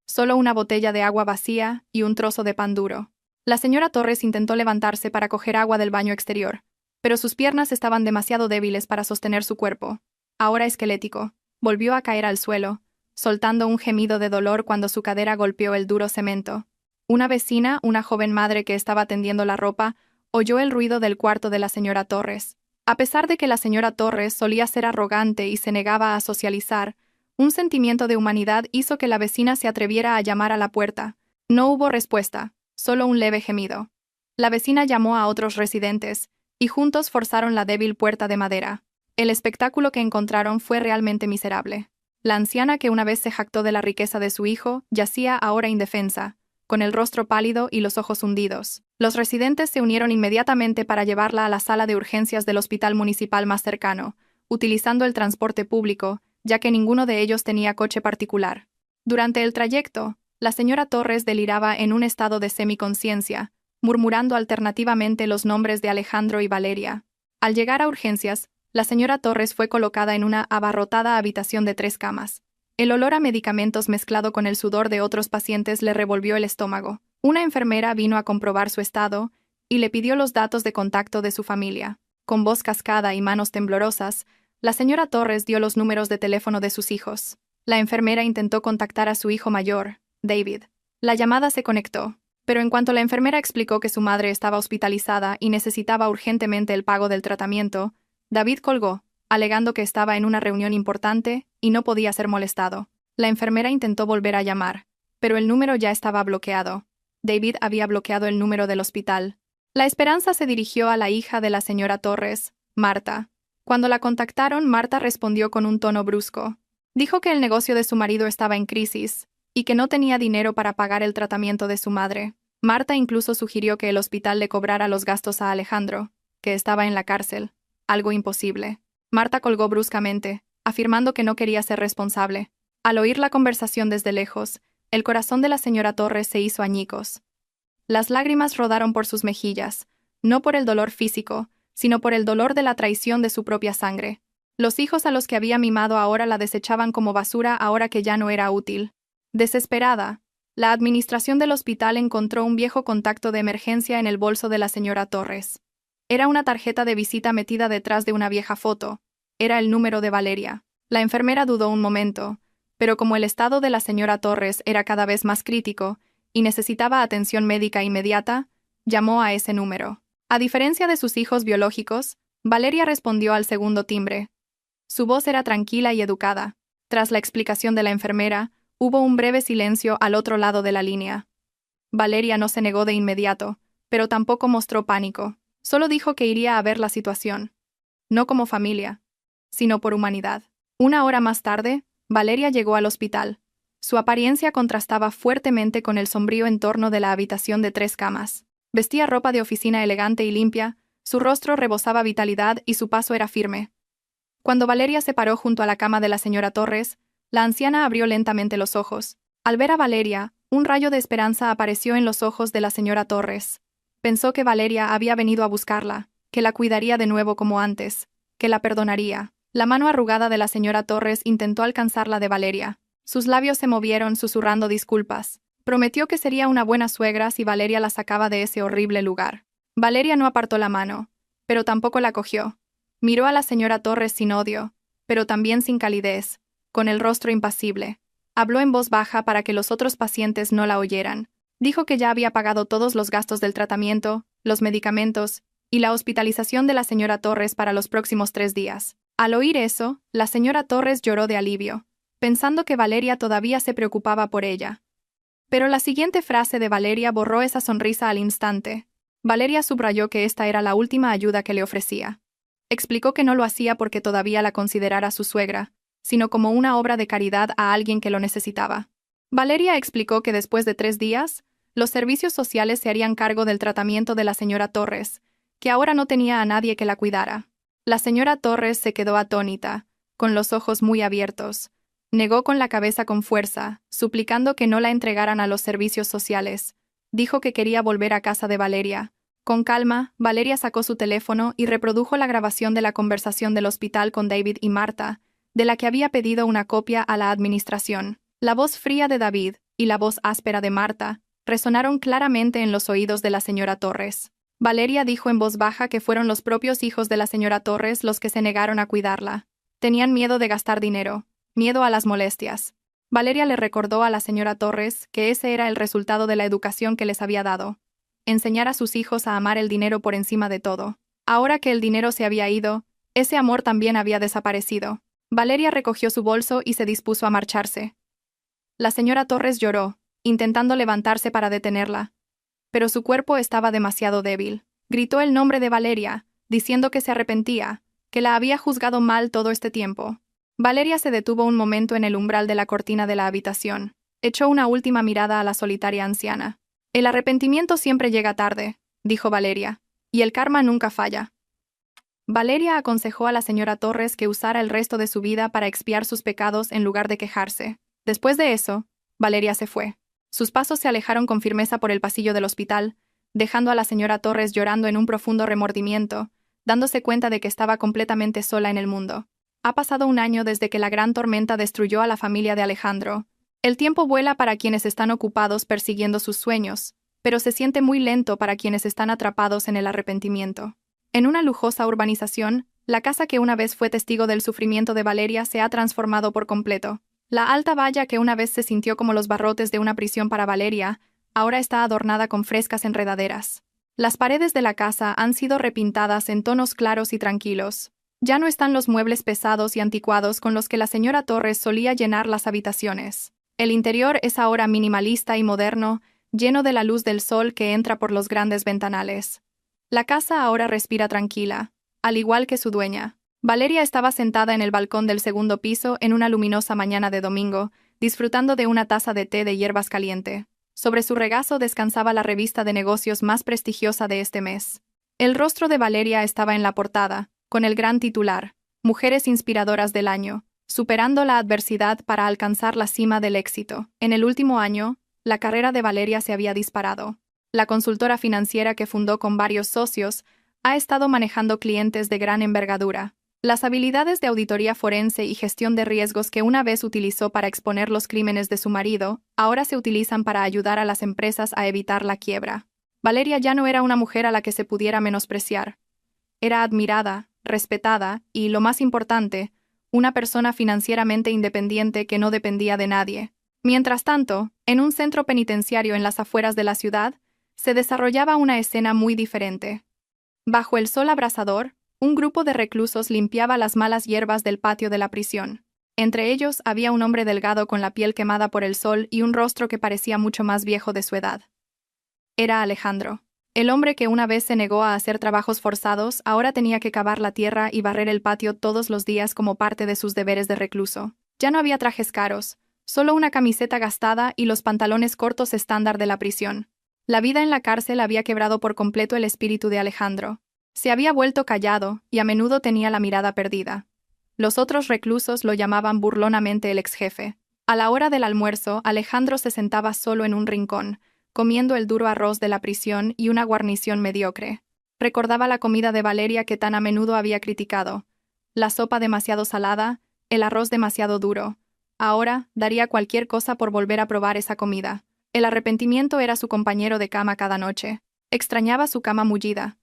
Solo una botella de agua vacía y un trozo de pan duro. La señora Torres intentó levantarse para coger agua del baño exterior, pero sus piernas estaban demasiado débiles para sostener su cuerpo, ahora esquelético. Volvió a caer al suelo, soltando un gemido de dolor cuando su cadera golpeó el duro cemento. Una vecina, una joven madre que estaba tendiendo la ropa, oyó el ruido del cuarto de la señora Torres. A pesar de que la señora Torres solía ser arrogante y se negaba a socializar, un sentimiento de humanidad hizo que la vecina se atreviera a llamar a la puerta. No hubo respuesta, solo un leve gemido. La vecina llamó a otros residentes, y juntos forzaron la débil puerta de madera. El espectáculo que encontraron fue realmente miserable. La anciana, que una vez se jactó de la riqueza de su hijo, yacía ahora indefensa, con el rostro pálido y los ojos hundidos. Los residentes se unieron inmediatamente para llevarla a la sala de urgencias del hospital municipal más cercano, utilizando el transporte público, ya que ninguno de ellos tenía coche particular. Durante el trayecto, la señora Torres deliraba en un estado de semiconciencia, murmurando alternativamente los nombres de Alejandro y Valeria. Al llegar a urgencias, la señora Torres fue colocada en una abarrotada habitación de 3 camas. El olor a medicamentos mezclado con el sudor de otros pacientes le revolvió el estómago. Una enfermera vino a comprobar su estado y le pidió los datos de contacto de su familia. Con voz cascada y manos temblorosas, la señora Torres dio los números de teléfono de sus hijos. La enfermera intentó contactar a su hijo mayor, David. La llamada se conectó, pero en cuanto la enfermera explicó que su madre estaba hospitalizada y necesitaba urgentemente el pago del tratamiento, David colgó, alegando que estaba en una reunión importante y no podía ser molestado. La enfermera intentó volver a llamar, pero el número ya estaba bloqueado. David había bloqueado el número del hospital. La esperanza se dirigió a la hija de la señora Torres, Marta. Cuando la contactaron, Marta respondió con un tono brusco. Dijo que el negocio de su marido estaba en crisis y que no tenía dinero para pagar el tratamiento de su madre. Marta incluso sugirió que el hospital le cobrara los gastos a Alejandro, que estaba en la cárcel. Algo imposible. Marta colgó bruscamente, afirmando que no quería ser responsable. Al oír la conversación desde lejos, el corazón de la señora Torres se hizo añicos. Las lágrimas rodaron por sus mejillas, no por el dolor físico, sino por el dolor de la traición de su propia sangre. Los hijos a los que había mimado ahora la desechaban como basura ahora que ya no era útil. Desesperada, la administración del hospital encontró un viejo contacto de emergencia en el bolso de la señora Torres. Era una tarjeta de visita metida detrás de una vieja foto. Era el número de Valeria. La enfermera dudó un momento, pero como el estado de la señora Torres era cada vez más crítico y necesitaba atención médica inmediata, llamó a ese número. A diferencia de sus hijos biológicos, Valeria respondió al segundo timbre. Su voz era tranquila y educada. Tras la explicación de la enfermera, hubo un breve silencio al otro lado de la línea. Valeria no se negó de inmediato, pero tampoco mostró pánico. Solo dijo que iría a ver la situación. No como familia, sino por humanidad. Una hora más tarde, Valeria llegó al hospital. Su apariencia contrastaba fuertemente con el sombrío entorno de la habitación de 3 camas. Vestía ropa de oficina elegante y limpia, su rostro rebosaba vitalidad y su paso era firme. Cuando Valeria se paró junto a la cama de la señora Torres, la anciana abrió lentamente los ojos. Al ver a Valeria, un rayo de esperanza apareció en los ojos de la señora Torres. Pensó que Valeria había venido a buscarla, que la cuidaría de nuevo como antes, que la perdonaría. La mano arrugada de la señora Torres intentó alcanzar la de Valeria. Sus labios se movieron susurrando disculpas. Prometió que sería una buena suegra si Valeria la sacaba de ese horrible lugar. Valeria no apartó la mano, pero tampoco la cogió. Miró a la señora Torres sin odio, pero también sin calidez, con el rostro impasible. Habló en voz baja para que los otros pacientes no la oyeran. Dijo que ya había pagado todos los gastos del tratamiento, los medicamentos y la hospitalización de la señora Torres para los próximos 3 días. Al oír eso, la señora Torres lloró de alivio, pensando que Valeria todavía se preocupaba por ella. Pero la siguiente frase de Valeria borró esa sonrisa al instante. Valeria subrayó que esta era la última ayuda que le ofrecía. Explicó que no lo hacía porque todavía la considerara su suegra, sino como una obra de caridad a alguien que lo necesitaba. Valeria explicó que después de 3 días, los servicios sociales se harían cargo del tratamiento de la señora Torres, que ahora no tenía a nadie que la cuidara. La señora Torres se quedó atónita, con los ojos muy abiertos. Negó con la cabeza con fuerza, suplicando que no la entregaran a los servicios sociales. Dijo que quería volver a casa de Valeria, Con calma, Valeria sacó su teléfono y reprodujo la grabación de la conversación del hospital con David y Marta, de la que había pedido una copia a la administración. La voz fría de David y la voz áspera de Marta resonaron claramente en los oídos de la señora Torres. Valeria dijo en voz baja que fueron los propios hijos de la señora Torres los que se negaron a cuidarla. Tenían miedo de gastar dinero, miedo a las molestias. Valeria le recordó a la señora Torres que ese era el resultado de la educación que les había dado. Enseñar a sus hijos a amar el dinero por encima de todo. Ahora que el dinero se había ido, ese amor también había desaparecido. Valeria recogió su bolso y se dispuso a marcharse. La señora Torres lloró, intentando levantarse para detenerla. Pero su cuerpo estaba demasiado débil. Gritó el nombre de Valeria, diciendo que se arrepentía, que la había juzgado mal todo este tiempo. Valeria se detuvo un momento en el umbral de la cortina de la habitación. Echó una última mirada a la solitaria anciana. El arrepentimiento siempre llega tarde, dijo Valeria, y el karma nunca falla. Valeria aconsejó a la señora Torres que usara el resto de su vida para expiar sus pecados en lugar de quejarse. Después de eso, Valeria se fue. Sus pasos se alejaron con firmeza por el pasillo del hospital, dejando a la señora Torres llorando en un profundo remordimiento, dándose cuenta de que estaba completamente sola en el mundo. Ha pasado un año desde que la gran tormenta destruyó a la familia de Alejandro. El tiempo vuela para quienes están ocupados persiguiendo sus sueños, pero se siente muy lento para quienes están atrapados en el arrepentimiento. En una lujosa urbanización, la casa que una vez fue testigo del sufrimiento de Valeria se ha transformado por completo. La alta valla que una vez se sintió como los barrotes de una prisión para Valeria, ahora está adornada con frescas enredaderas. Las paredes de la casa han sido repintadas en tonos claros y tranquilos. Ya no están los muebles pesados y anticuados con los que la señora Torres solía llenar las habitaciones. El interior es ahora minimalista y moderno, lleno de la luz del sol que entra por los grandes ventanales. La casa ahora respira tranquila, al igual que su dueña. Valeria estaba sentada en el balcón del segundo piso en una luminosa mañana de domingo, disfrutando de una taza de té de hierbas caliente. Sobre su regazo descansaba la revista de negocios más prestigiosa de este mes. El rostro de Valeria estaba en la portada, con el gran titular, Mujeres inspiradoras del año, superando la adversidad para alcanzar la cima del éxito. En el último año, la carrera de Valeria se había disparado. La consultora financiera que fundó con varios socios ha estado manejando clientes de gran envergadura. Las habilidades de auditoría forense y gestión de riesgos que una vez utilizó para exponer los crímenes de su marido, ahora se utilizan para ayudar a las empresas a evitar la quiebra. Valeria ya no era una mujer a la que se pudiera menospreciar. Era admirada, respetada y, lo más importante, una persona financieramente independiente que no dependía de nadie. Mientras tanto, en un centro penitenciario en las afueras de la ciudad, se desarrollaba una escena muy diferente. Bajo el sol abrasador, un grupo de reclusos limpiaba las malas hierbas del patio de la prisión. Entre ellos había un hombre delgado con la piel quemada por el sol y un rostro que parecía mucho más viejo de su edad. Era Alejandro. El hombre que una vez se negó a hacer trabajos forzados ahora tenía que cavar la tierra y barrer el patio todos los días como parte de sus deberes de recluso. Ya no había trajes caros, solo una camiseta gastada y los pantalones cortos estándar de la prisión. La vida en la cárcel había quebrado por completo el espíritu de Alejandro. Se había vuelto callado y a menudo tenía la mirada perdida. Los otros reclusos lo llamaban burlonamente el exjefe. A la hora del almuerzo, Alejandro se sentaba solo en un rincón, comiendo el duro arroz de la prisión y una guarnición mediocre. Recordaba la comida de Valeria que tan a menudo había criticado. La sopa demasiado salada, el arroz demasiado duro. Ahora, daría cualquier cosa por volver a probar esa comida. El arrepentimiento era su compañero de cama cada noche. Extrañaba su cama mullida.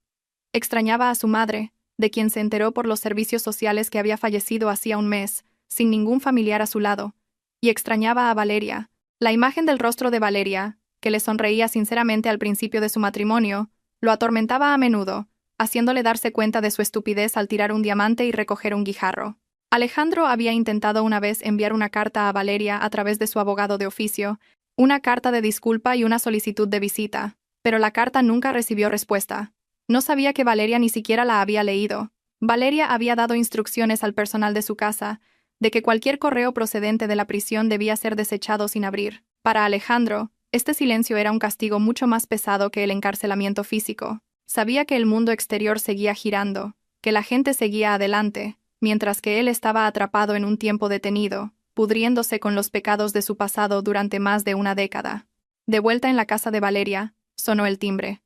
Extrañaba a su madre, de quien se enteró por los servicios sociales que había fallecido hacía un mes, sin ningún familiar a su lado. Y extrañaba a Valeria. La imagen del rostro de Valeria, que le sonreía sinceramente al principio de su matrimonio, lo atormentaba a menudo, haciéndole darse cuenta de su estupidez al tirar un diamante y recoger un guijarro. Alejandro había intentado una vez enviar una carta a Valeria a través de su abogado de oficio, una carta de disculpa y una solicitud de visita, pero la carta nunca recibió respuesta. No sabía que Valeria ni siquiera la había leído. Valeria había dado instrucciones al personal de su casa de que cualquier correo procedente de la prisión debía ser desechado sin abrir. Para Alejandro, este silencio era un castigo mucho más pesado que el encarcelamiento físico. Sabía que el mundo exterior seguía girando, que la gente seguía adelante, mientras que él estaba atrapado en un tiempo detenido, pudriéndose con los pecados de su pasado durante más de una década. De vuelta en la casa de Valeria, sonó el timbre.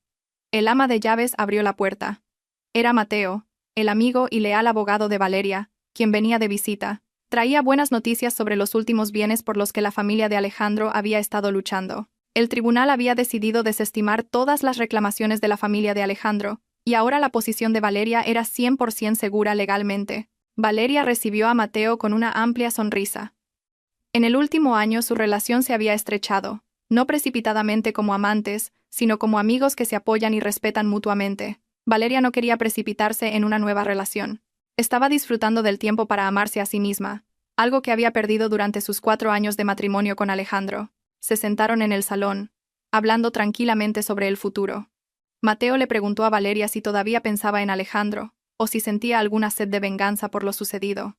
El ama de llaves abrió la puerta. Era Mateo, el amigo y leal abogado de Valeria, quien venía de visita. Traía buenas noticias sobre los últimos bienes por los que la familia de Alejandro había estado luchando. El tribunal había decidido desestimar todas las reclamaciones de la familia de Alejandro, y ahora la posición de Valeria era 100% segura legalmente. Valeria recibió a Mateo con una amplia sonrisa. En el último año su relación se había estrechado, no precipitadamente como amantes, sino como amigos que se apoyan y respetan mutuamente. Valeria no quería precipitarse en una nueva relación. Estaba disfrutando del tiempo para amarse a sí misma, algo que había perdido durante sus 4 años de matrimonio con Alejandro. Se sentaron en el salón, hablando tranquilamente sobre el futuro. Mateo le preguntó a Valeria si todavía pensaba en Alejandro, o si sentía alguna sed de venganza por lo sucedido.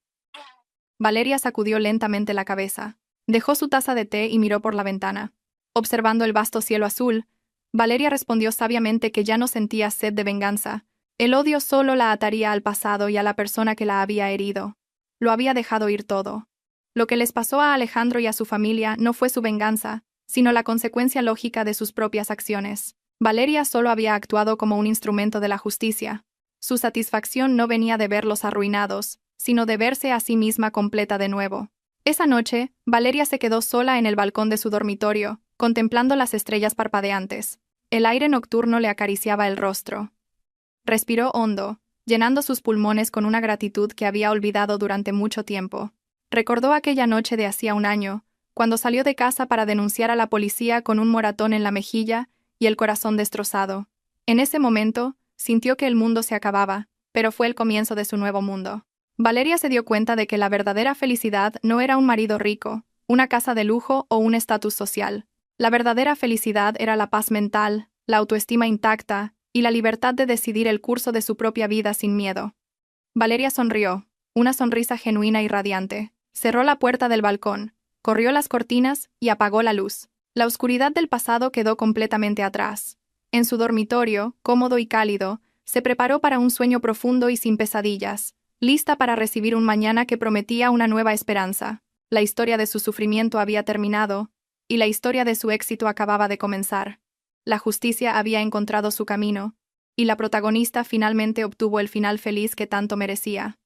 Valeria sacudió lentamente la cabeza. Dejó su taza de té y miró por la ventana. Observando el vasto cielo azul, Valeria respondió sabiamente que ya no sentía sed de venganza. El odio solo la ataría al pasado y a la persona que la había herido. Lo había dejado ir todo. Lo que les pasó a Alejandro y a su familia no fue su venganza, sino la consecuencia lógica de sus propias acciones. Valeria solo había actuado como un instrumento de la justicia. Su satisfacción no venía de verlos arruinados, sino de verse a sí misma completa de nuevo. Esa noche, Valeria se quedó sola en el balcón de su dormitorio, contemplando las estrellas parpadeantes. El aire nocturno le acariciaba el rostro. Respiró hondo, llenando sus pulmones con una gratitud que había olvidado durante mucho tiempo. Recordó aquella noche de hacía un año, cuando salió de casa para denunciar a la policía con un moratón en la mejilla y el corazón destrozado. En ese momento, sintió que el mundo se acababa, pero fue el comienzo de su nuevo mundo. Valeria se dio cuenta de que la verdadera felicidad no era un marido rico, una casa de lujo o un estatus social. La verdadera felicidad era la paz mental, la autoestima intacta y la libertad de decidir el curso de su propia vida sin miedo. Valeria sonrió, una sonrisa genuina y radiante. Cerró la puerta del balcón, corrió las cortinas y apagó la luz. La oscuridad del pasado quedó completamente atrás. En su dormitorio, cómodo y cálido, se preparó para un sueño profundo y sin pesadillas, lista para recibir un mañana que prometía una nueva esperanza. La historia de su sufrimiento había terminado, y la historia de su éxito acababa de comenzar. La justicia había encontrado su camino, y la protagonista finalmente obtuvo el final feliz que tanto merecía.